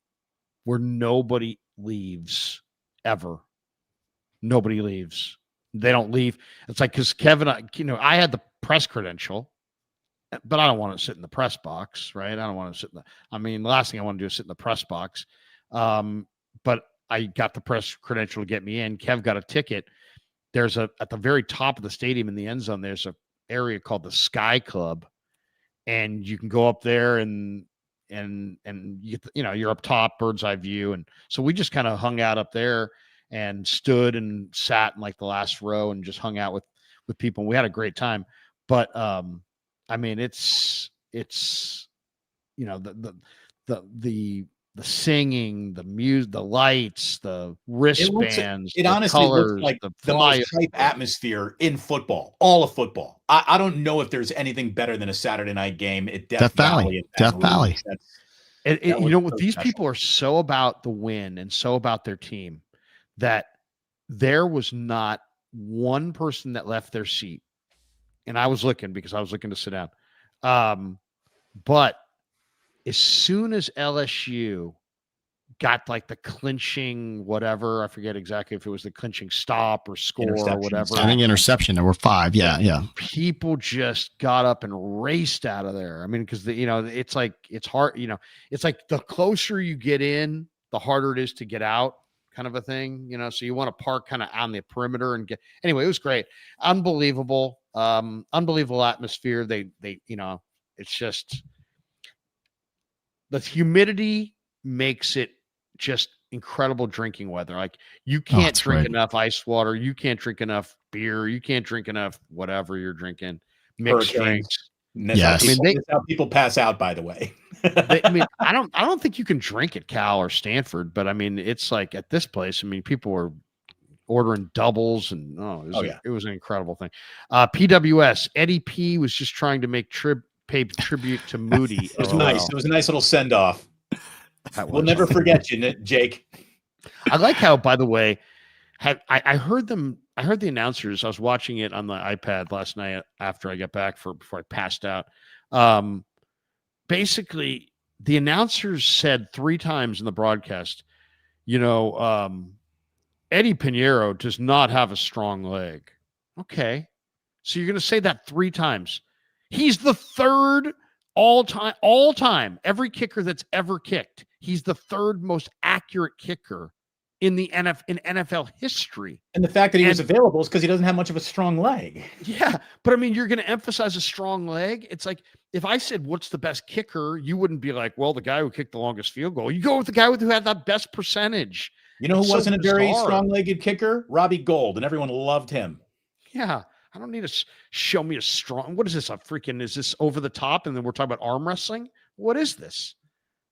where nobody leaves ever. Nobody leaves. They don't leave. It's like, because Kevin, I had the press credential, but I don't want to sit in the press box, right? I don't want to sit the last thing I want to do is sit in the press box. But I got the press credential to get me in. Kev got a ticket. There's at the very top of the stadium in the end zone, there's a area called the Sky Club. And you can go up there and you're up top, bird's eye view. And so we just kind of hung out up there and stood and sat in like the last row and just hung out with people. And we had a great time. But I mean, it's the singing, the music, the lights, the wristbands. It honestly looks like the most hype atmosphere in football, all of football. I don't know if there's anything better than a Saturday night game at Death Valley. Death Valley. These people are so about the win and so about their team that there was not one person that left their seat. And I was looking because I was looking to sit down. But as soon as LSU got like the clinching whatever, I forget exactly if it was the clinching stop or score or whatever. I think interception. There were 5. Yeah. People just got up and raced out of there. I mean, because it's like, it's hard. It's like the closer you get in, the harder it is to get out, kind of a thing. So you want to park kind of on the perimeter and get. Anyway, it was great, unbelievable, unbelievable atmosphere. They it's just. The humidity makes it just incredible drinking weather. Like, you can't drink enough ice water. You can't drink enough beer. You can't drink enough whatever you're drinking. Mixed drinks. Yes. That's how people pass out, by the way. I don't think you can drink at Cal or Stanford, but I mean, it's like at this place, I mean, people were ordering doubles and it was an incredible thing. PWS, Eddie P was just trying to make pay tribute to Moody. It was nice. It was a nice little send off. We'll never forget you, Jake. I like how, by the way, I heard them. I heard the announcers. I was watching it on the iPad last night after I got back before I passed out. Basically, the announcers said 3 times in the broadcast, Eddie Pinheiro does not have a strong leg. Okay, so you're going to say that 3 times. He's the 3rd all time, every kicker that's ever kicked. He's the 3rd most accurate kicker in the NFL history. And the fact that he was available is because he doesn't have much of a strong leg. Yeah, but I mean, you're going to emphasize a strong leg. It's like, if I said, what's the best kicker, you wouldn't be like, well, the guy who kicked the longest field goal. You go with the guy who had that best percentage. You know who wasn't a very strong-legged kicker? Robbie Gould, and everyone loved him. Yeah. I don't need to show me a strong. What is this? Is this over the top? And then we're talking about arm wrestling. What is this?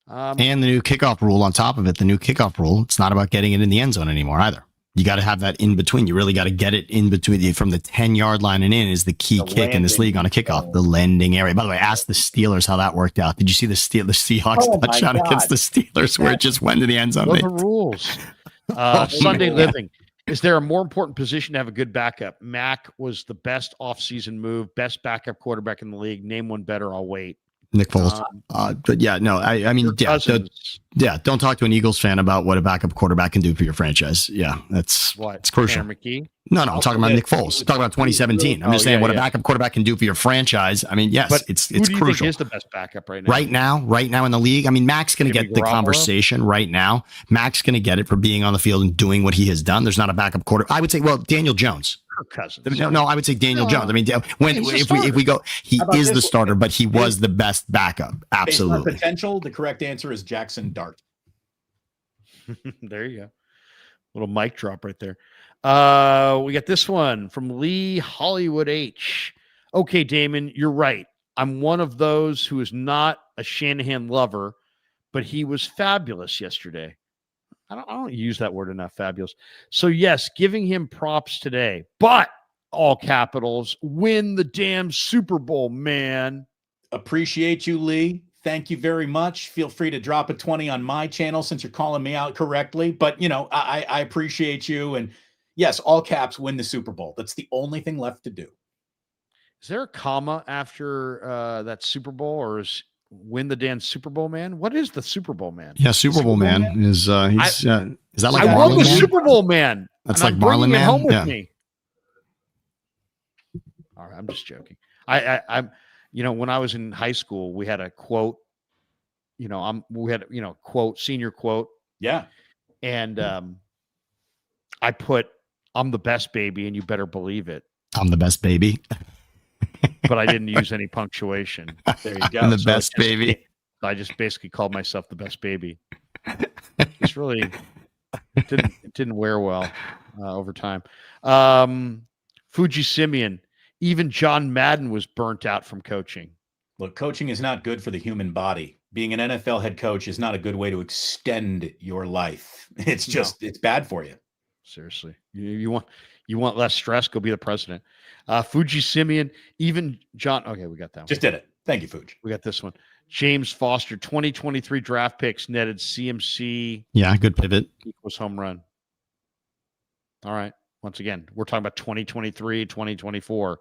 And the new kickoff rule on top of it. The new kickoff rule. It's not about getting it in the end zone anymore either. You got to have that in between. You really got to get it in between. From the 10-yard line and in is the key kick in this league on a kickoff. The landing area. By the way, ask the Steelers how that worked out. Did you see the Seahawks touchdown against the Steelers where it just went to the end zone? Those are rules. Sunday Living. Is there a more important position to have a good backup? Mac was the best offseason move, best backup quarterback in the league. Name one better. I'll wait. Nick Foles. But yeah, no, I mean, don't talk to an Eagles fan about what a backup quarterback can do for your franchise. Yeah, it's crucial. McKee? No, I'm talking about Nick Foles. Talking about 2017. I'm just saying what a backup quarterback can do for your franchise. I mean, yes, it's who do you crucial. Think is the best backup right now? Right now in the league. I mean, Mac's going to get the conversation right now. Mac's going to get it for being on the field and doing what he has done. There's not a backup quarterback. I would say, well, Daniel Jones. Cousins. No, I would say Daniel Jones. I mean, if we go, he is the starter, but he was the best backup. Absolutely. Based on potential, the correct answer is Jackson Dart. There you go. Little mic drop right there. We got this one from Lee Hollywood H. Okay, Damon, you're right. I'm one of those who is not a Shanahan lover, but he was fabulous yesterday. I don't use that word enough, fabulous. So, yes, giving him props today, but all capitals, win the damn Super Bowl, man. Appreciate you, Lee. Thank you very much. Feel free to drop a 20 on my channel since you're calling me out correctly. But, I appreciate you. And yes, all caps, win the Super Bowl. That's the only thing left to do. Is there a comma after that Super Bowl, or is win the damn Super Bowl, man? What is the Super Bowl, man? Yeah, Super Bowl man is that like I Marlon love the Man? Super Bowl man. That's like Marlon Man. Home with me. All right, I'm just joking. I'm when I was in high school, we had a quote. We had quote, senior quote. Yeah, and I put, "I'm the best baby, and you better believe it." I'm the best baby. But I didn't use any punctuation. There you go. I'm the best baby. I just basically called myself the best baby. It's really didn't wear well over time. Fuji Simeon, even John Madden was burnt out from coaching. Look, coaching is not good for the human body. Being an NFL head coach is not a good way to extend your life. It's just it's bad for you. Seriously, you want less stress? Go be the president. Fuji Simeon, even John. Okay, we got that one. Just did it. Thank you, Fuji. We got this one. James Foster, 2023 draft picks netted CMC. Yeah, good pivot. Equals home run. All right. Once again, we're talking about 2023, 2024.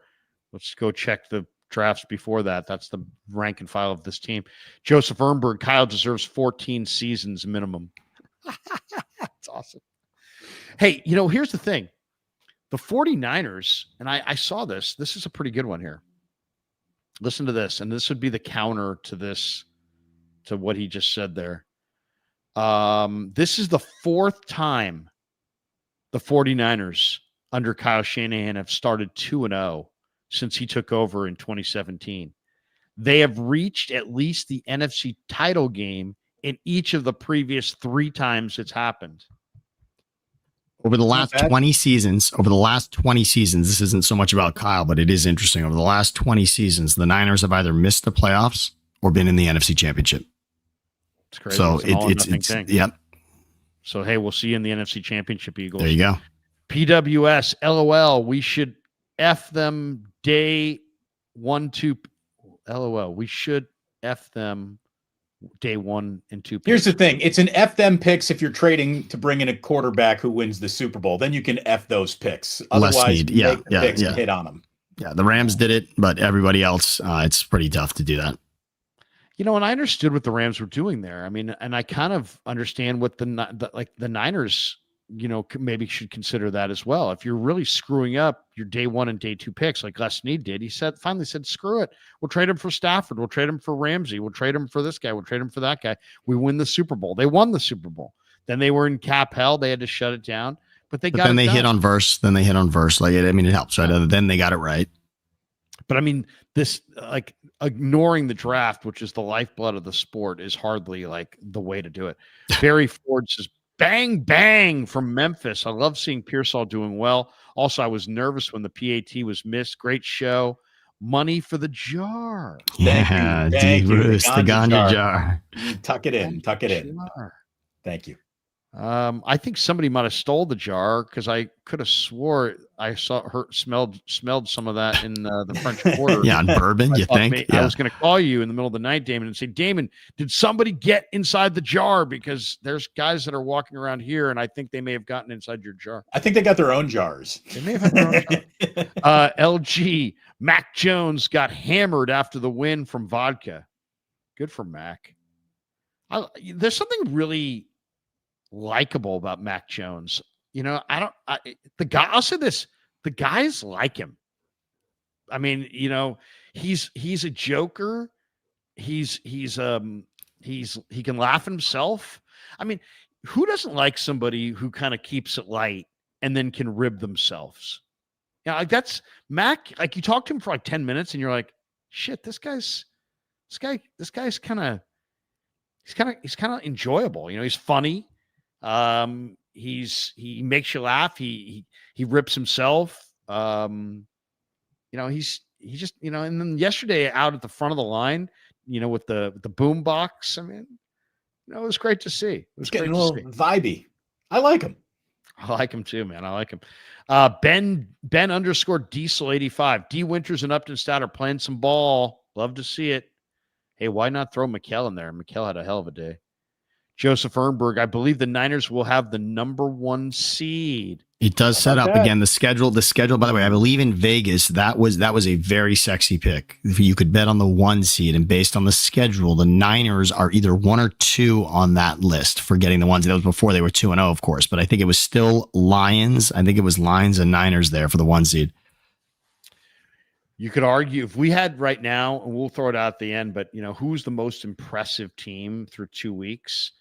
Let's go check the drafts before that. That's the rank and file of this team. Joseph Ernberg, Kyle deserves 14 seasons minimum. That's awesome. Hey, here's the thing. The 49ers, and I saw this. This is a pretty good one here. Listen to this, and this would be the counter to this, to what he just said there. This is the fourth time the 49ers under Kyle Shanahan have started 2-0 since he took over in 2017. They have reached at least the NFC title game in each of the previous 3 times it's happened. Over the last 20 seasons, this isn't so much about Kyle, but it is interesting. Over the last 20 seasons, the Niners have either missed the playoffs or been in the NFC Championship. It's crazy. So it's yep. So, hey, we'll see you in the NFC Championship, Eagles. There you go. PWS, LOL, we should F them day 1, 2. LOL, we should F them day 1 and 2 picks. Here's the thing. It's an F them picks if you're trading to bring in a quarterback who wins the Super Bowl. Then you can F those picks. Otherwise, yeah, hit on them. Yeah, the Rams did it, but everybody else, it's pretty tough to do that. And I understood what the Rams were doing there. I mean, and I kind of understand what the Niners, maybe should consider that as well. If you're really screwing up your day 1 and day 2 picks like Les Snead did, he finally said, screw it. We'll trade him for Stafford. We'll trade him for Ramsey. We'll trade him for this guy. We'll trade him for that guy. We win the Super Bowl. They won the Super Bowl. Then they were in cap hell. They had to shut it down, but then they hit on verse. Like, it helps, right? Then they got it right. But I mean, this, like, ignoring the draft, which is the lifeblood of the sport, is hardly like the way to do it. Barry Ford says, bang, bang from Memphis. I love seeing Pearsall doing well. Also, I was nervous when the PAT was missed. Great show. Money for the jar. Yeah, D. Bruce, the ganja jar. Tuck it in. Thank you. I think somebody might have stole the jar, because I could have swore I smelled some of that in the French Quarter. Yeah, on bourbon, you think? I was going to call you in the middle of the night, Damon, and say, Damon, did somebody get inside the jar? Because there's guys that are walking around here, and I think they may have gotten inside your jar. I think they got their own jars. They may have had their own jar. LG, Mac Jones got hammered after the win from vodka. Good for Mac. There's something really likable about Mac Jones. I'll say this, the guys like him. I mean, he's a joker. He can laugh at himself. I mean, who doesn't like somebody who kind of keeps it light and then can rib themselves? Like that's Mac. Like you talk to him for like 10 minutes and you're like, shit, this guy's kind of enjoyable. He's funny. He makes you laugh. He rips himself. He's just, and then yesterday out at the front of the line, with the boom box, I mean, it was great to see. It was getting a little vibey. I like him. I like him too, man. I like him. Ben _ Diesel 85. D Winters and Upton Stout are playing some ball. Love to see it. Hey, why not throw Mikell in there? Mikell had a hell of a day. Joseph Ernberg, I believe the Niners will have the number 1 seed. It does set up again the schedule. The schedule, by the way, I believe in Vegas, that was a very sexy pick. You could bet on the 1 seed, and based on the schedule, the Niners are either 1 or 2 on that list for getting the 1 seed. That was before they were 2-0, of course, but I think it was still Lions. I think it was Lions and Niners there for the 1 seed. You could argue if we had right now, and we'll throw it out at the end, but who's the most impressive team through 2 weeks?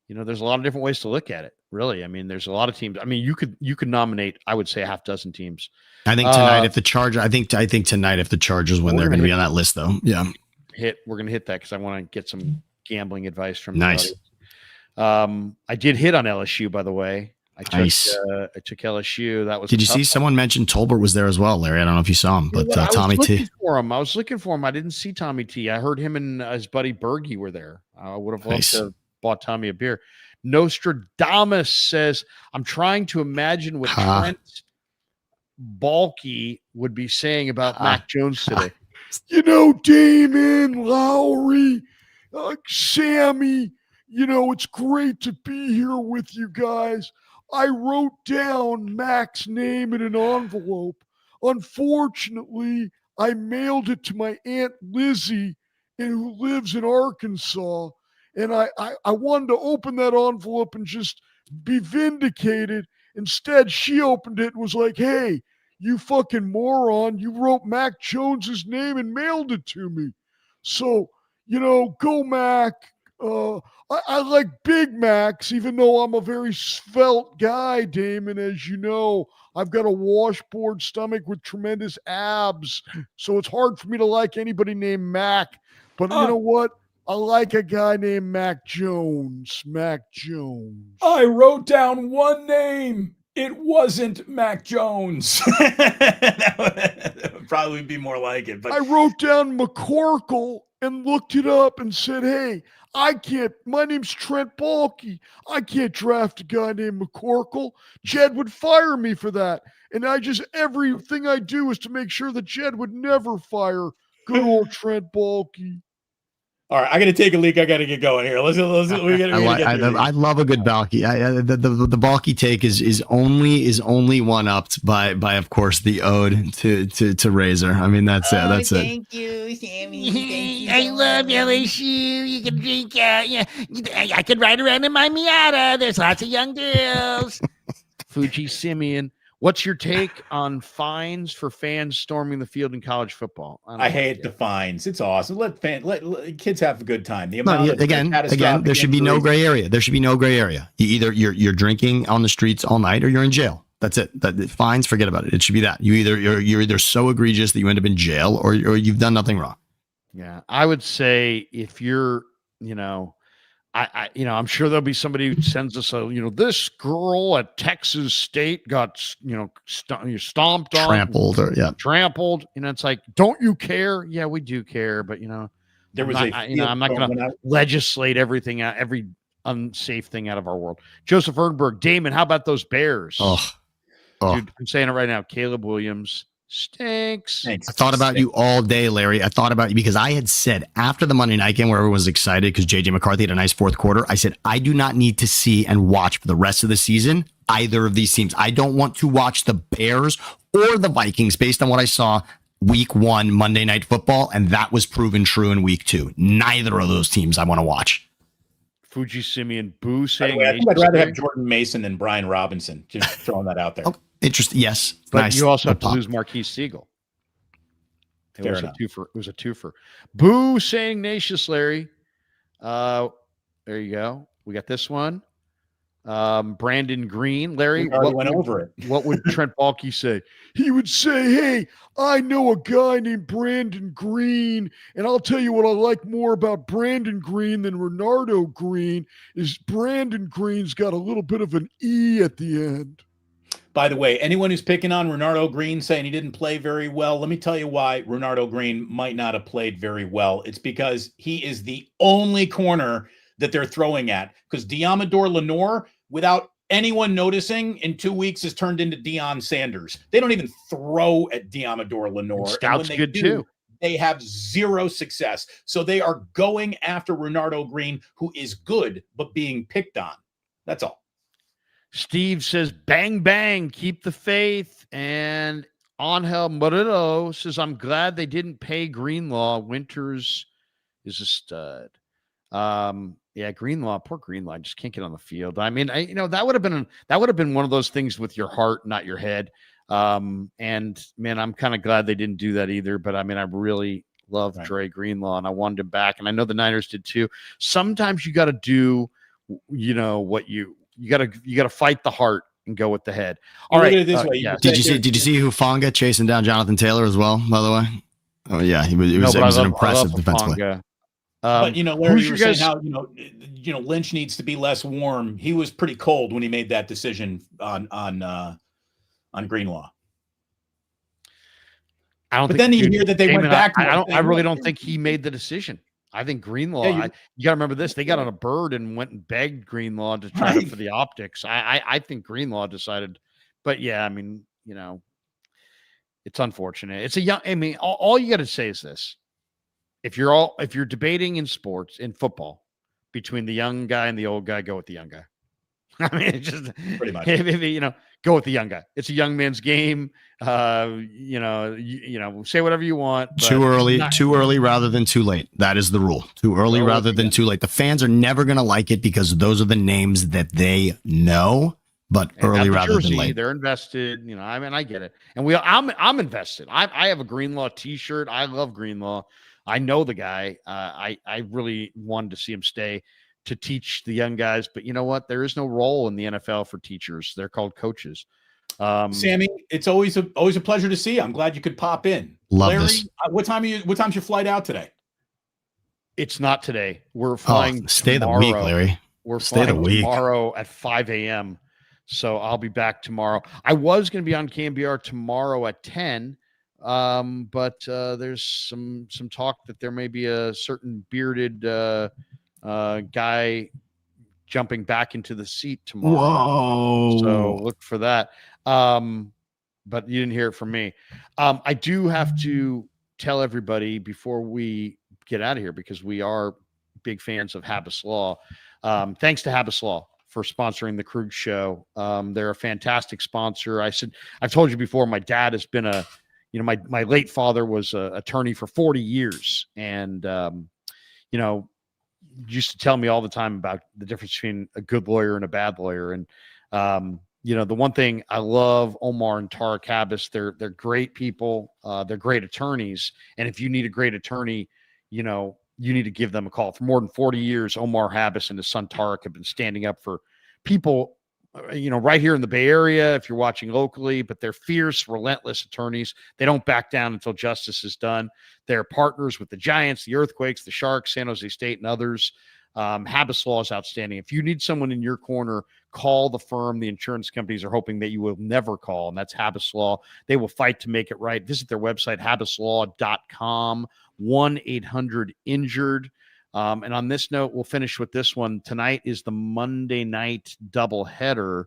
There's a lot of different ways to look at it. Really, I mean, there's a lot of teams. I mean, you could nominate, I would say, a half dozen teams. I think tonight, if the Chargers, I think tonight, if the Chargers win, they're going to be on that list, though. Yeah, we're going to hit that because I want to get some gambling advice from. Nice. I did hit on LSU, by the way. I took LSU. That was. Did you see someone mentioned Tolbert was there as well, Larry? I don't know if you saw him, but Tommy T. I was looking for him. I didn't see Tommy T. I heard him and his buddy Bergie were there. I would have loved to have bought Tommy a beer. Nostradamus says, I'm trying to imagine what Trent Baalke would be saying about Mac Jones today. Damon, Lowry, Sammy, it's great to be here with you guys. I wrote down Mac's name in an envelope. Unfortunately, I mailed it to my Aunt Lizzie, who lives in Arkansas. And I wanted to open that envelope and just be vindicated. Instead, she opened it and was like, hey, you fucking moron. You wrote Mac Jones's name and mailed it to me. So, go Mac. I like Big Macs, even though I'm a very svelte guy, Damon. As you know, I've got a washboard stomach with tremendous abs. So it's hard for me to like anybody named Mac. But you know what? I like a guy named Mac Jones. Mac Jones. I wrote down one name. It wasn't Mac Jones. That would probably be more like it. But I wrote down McCorkle and looked it up and said, hey, my name's Trent Baalke. I can't draft a guy named McCorkle. Jed would fire me for that. And everything I do is to make sure that Jed would never fire good old Trent Baalke. All right, I got to take a leak. I got to get going here. I love a good Baalke. The Baalke take is only one upped by of course the ode to Razor. I mean that's it. That's it. Thank you, Sammy. Thank you. I love LSU. You can drink. I could ride around in my Miata. There's lots of young girls. Fuji Simeon. What's your take on fines for fans storming the field in college football? I hate the fines. It's awesome. Let kids have a good time. Again, there should be no gray area. There should be no gray area. You're drinking on the streets all night, or you're in jail. That's it. Fines, forget about it. It should be that. You're either so egregious that you end up in jail, or you've done nothing wrong. Yeah, I would say if you're, I'm sure there'll be somebody who sends us this girl at Texas State got, stomped on, trampled. It's like, don't you care? Yeah, we do care, but I'm not going to legislate everything out, every unsafe thing out of our world. Joseph Ernberg, Damon, how about those Bears? Dude, I'm saying it right now. Caleb Williams stinks. I thought about you all day, Larry. I thought about you because I had said after the Monday night game where everyone was excited because JJ McCarthy had a nice fourth quarter, I said, I do not need to see and watch for the rest of the season either of these teams. I don't want to watch the Bears or the Vikings based on what I saw week 1 Monday Night Football, and that was proven true in week 2. Neither of those teams I want to watch. Fuji Simeon Boo By saying, the way, I think I'd rather have Jordan Mason than Brian Robinson. Just throwing that out there. Oh, interesting. Yes. but Nice. you also have to Pop. lose Marquise Siegel. It Fair was enough. a twofer. It was a twofer. Boo saying Nacious, Larry. There you go. We got this one. Brandon Green, Larry. We already went over it. What would Trent Baalke say? He would say, hey, I know a guy named Brandon Green, and I'll tell you what I like more about Brandon Green than Renardo Green is Brandon Green's got a little bit of an E at the end. By the way, anyone who's picking on Renardo Green saying he didn't play very well, let me tell you why Renardo Green might not have played very well. It's because he is the only corner that they're throwing at. Because Diamador Lenore, without anyone noticing, in 2 weeks has turned into Deion Sanders. They don't even throw at Diamador Lenore. Scout's good too. They have zero success. So they are going after Renardo Green, who is good, but being picked on. That's all. Steve says, bang, bang, keep the faith. And Angel Murillo says, I'm glad they didn't pay Greenlaw. Winters is a stud. Yeah, Greenlaw, poor Greenlaw, just can't get on the field. I mean, that would have been one of those things with your heart, not your head. And man, I'm kind of glad they didn't do that either. But I mean, I really love Dre Greenlaw, and I wanted him back, and I know the Niners did too. Sometimes you got to do, what you got to fight the heart and go with the head. All right. Look at it this way. Yeah. Did you see Hufanga chasing down Jonathan Taylor as well, by the way? Oh yeah, it was an impressive defensive play. But Larry, you were saying how Lynch needs to be less warm. He was pretty cold when he made that decision on Greenlaw. But then you hear that they went back. I really don't think he made the decision. I think Greenlaw. You got to remember this. They got on a bird and went and begged Greenlaw to try for the optics. I think Greenlaw decided. But yeah, I mean, it's unfortunate. It's a young. I mean, all you got to say is this. If you're debating in sports, in football, between the young guy and the old guy, go with the young guy. I mean, it's just pretty much. Go with the young guy. It's a young man's game. Say whatever you want. Too early rather than too late. That is the rule. Too early rather than too late. The fans are never going to like it because those are the names that they know. But early rather than late. They're invested. I mean, I get it. And I'm invested. I have a Greenlaw T-shirt. I love Greenlaw. I know the guy. I really wanted to see him stay to teach the young guys. But you know what? There is no role in the NFL for teachers. They're called coaches. Sammy, it's always a pleasure to see you. I'm glad you could pop in. Love Larry, this. What time's your flight out today? It's not today. We're flying stay tomorrow. the week, Larry. We're stay flying the week. Tomorrow at 5 a.m. So I'll be back tomorrow. I was going to be on KMBR tomorrow at 10. But there's some talk that there may be a certain bearded guy jumping back into the seat tomorrow. Whoa! So look for that. But you didn't hear it from me. I do have to tell everybody before we get out of here, because we are big fans of Habas Law. Thanks to Habas Law for sponsoring the Krug Show. They're a fantastic sponsor. I've told you before, my dad has been my late father was an attorney for 40 years. And, used to tell me all the time about the difference between a good lawyer and a bad lawyer. And, the one thing I love, Omar and Tarek Habas, they're great people. They're great attorneys. And if you need a great attorney, you need to give them a call. For more than 40 years, Omar Habas and his son Tarek have been standing up for people, right here in the Bay Area, if you're watching locally, but they're fierce, relentless attorneys. They don't back down until justice is done. They're partners with the Giants, the Earthquakes, the Sharks, San Jose State, and others. Habas Law is outstanding. If you need someone in your corner, call the firm the insurance companies are hoping that you will never call, and that's Habas Law. They will fight to make it right. Visit their website, habaslaw.com, 1-800-INJURED. And on this note, we'll finish with this one. Tonight is the Monday night doubleheader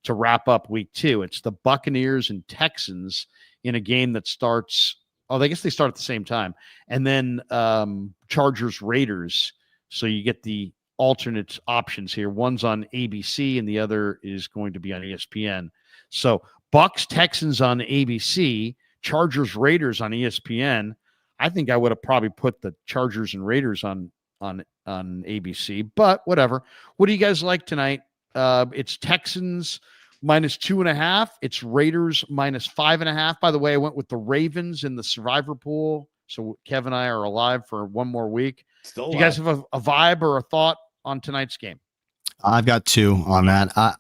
to wrap up week 2. It's the Buccaneers and Texans in a game that starts. Oh, I guess they start at the same time. And then Chargers Raiders. So you get the alternate options here. One's on ABC and the other is going to be on ESPN. So Bucks Texans on ABC. Chargers Raiders on ESPN, I think I would have probably put the Chargers and Raiders on ABC, but whatever. What do you guys like tonight? It's Texans -2.5. It's Raiders -5.5. By the way, I went with the Ravens in the survivor pool. So Kev and I are alive for one more week. Still do you guys have a vibe or a thought on tonight's game? I've got 2 on that.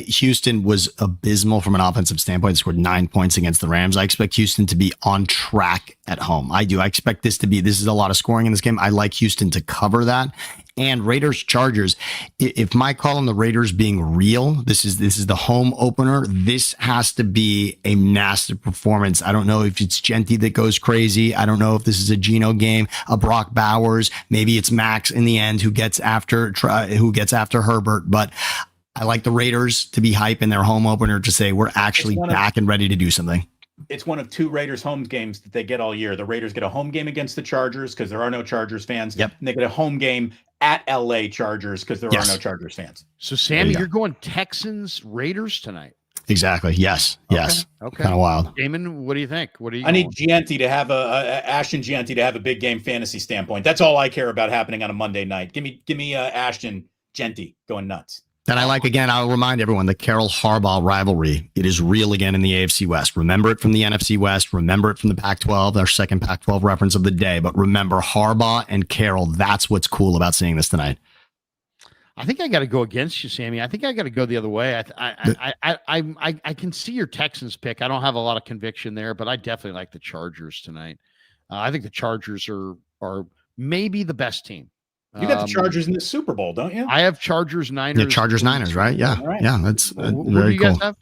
Houston was abysmal from an offensive standpoint. They scored 9 points against the Rams. I expect Houston to be on track at home. I do. I expect this is a lot of scoring in this game. I like Houston to cover that. And Raiders Chargers. If my call on the Raiders being real, this is the home opener. This has to be a massive performance. I don't know if it's Genty that goes crazy. I don't know if this is a Geno game, a Brock Bowers. Maybe it's Max in the end who gets after Herbert. But I like the Raiders to be hype in their home opener to say we're actually back and ready to do something. It's one of 2 Raiders home games that they get all year. The Raiders get a home game against the Chargers because there are no Chargers fans. Yep. And they get a home game at LA Chargers because there are no Chargers fans. So, Sammy, you're going Texans Raiders tonight. Exactly. Yes. Yes. Okay. Kind of wild. Damon, what do you think? What do you? I need Gianti to have Ashton Gianti to have a big game fantasy standpoint. That's all I care about happening on a Monday night. Give me Ashton Gianti going nuts. And I'll remind everyone, the Carroll Harbaugh rivalry, it is real again in the AFC West. Remember it from the NFC West. Remember it from the Pac-12, our second Pac-12 reference of the day. But remember, Harbaugh and Carroll, that's what's cool about seeing this tonight. I think I got to go against you, Sammy. I think I got to go the other way. I can see your Texans pick. I don't have a lot of conviction there, but I definitely like the Chargers tonight. I think the Chargers are maybe the best team. You got the Chargers in the Super Bowl, don't you? I have Chargers Niners. Yeah, Chargers Niners, right? Yeah, right. Yeah. That's who very do you cool. guys have?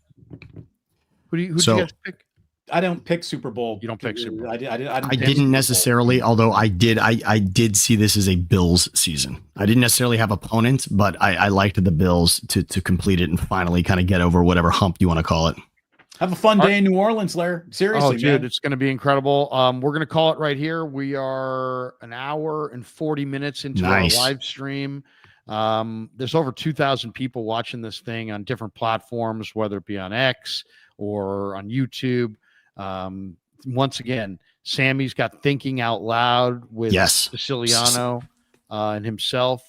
Who do you guys pick? I don't pick Super Bowl. You don't pick Super Bowl. I didn't necessarily, although I did see this as a Bills season. I didn't necessarily have opponents, but I liked the Bills to complete it and finally kind of get over whatever hump you want to call it. Have a fun day in New Orleans, Larry. Seriously, dude, man. it's going to be incredible. We're going to call it right here. We are an hour and 40 minutes into our live stream. There's over 2,000 people watching this thing on different platforms, whether it be on X or on YouTube. Once again, Sammy's got Thinking Out Loud with Siciliano and himself.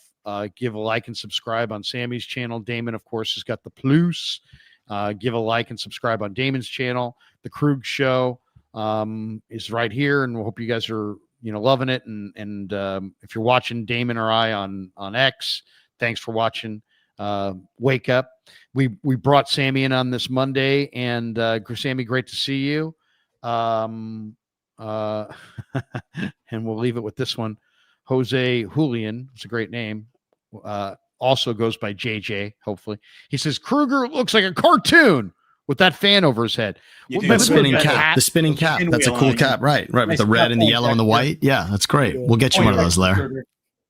Give a like and subscribe on Sammy's channel. Damon, of course, has got the Plus. Give a like and subscribe on Damon's channel. The Krug Show is right here, and we hope you guys are loving it. And if you're watching Damon or I on X, thanks for watching. Wake up. We brought Sammy in on this Monday, and Sammy, great to see you. And we'll leave it with this one. Jose Julian, it's a great name. Also goes by JJ, hopefully. He says, Krueger looks like a cartoon with that fan over his head. The spinning cap. The spinning cap. That's a cool cap. Right. Nice with the red and the yellow and the white. Yeah, that's great. We'll get you one of those, Larry.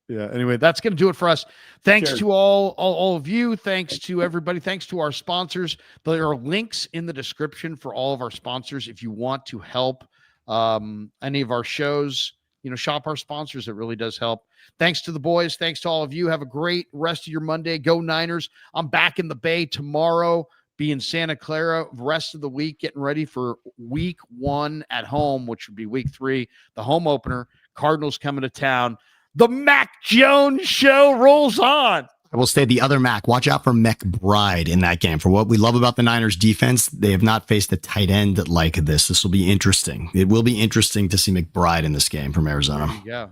Yeah. Anyway, that's going to do it for us. Thanks to all of you. Thanks to everybody. Thanks to our sponsors. There are links in the description for all of our sponsors. If you want to help any of our shows, shop our sponsors. It really does help. Thanks to the boys. Thanks to all of you. Have a great rest of your Monday. Go Niners. I'm back in the Bay tomorrow. Be in Santa Clara rest of the week, getting ready for week 1 at home, which would be week 3, the home opener. Cardinals coming to town. The Mac Jones show rolls on. I will say the other Mac, watch out for McBride in that game. For what we love about the Niners defense, they have not faced a tight end like this. This will be interesting. It will be interesting to see McBride in this game from Arizona.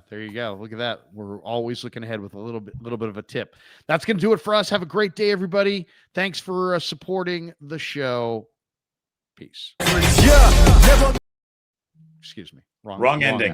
There you go. Look at that. We're always looking ahead with a little bit of a tip. That's going to do it for us. Have a great day, everybody. Thanks for supporting the show. Peace. Excuse me. Wrong ending.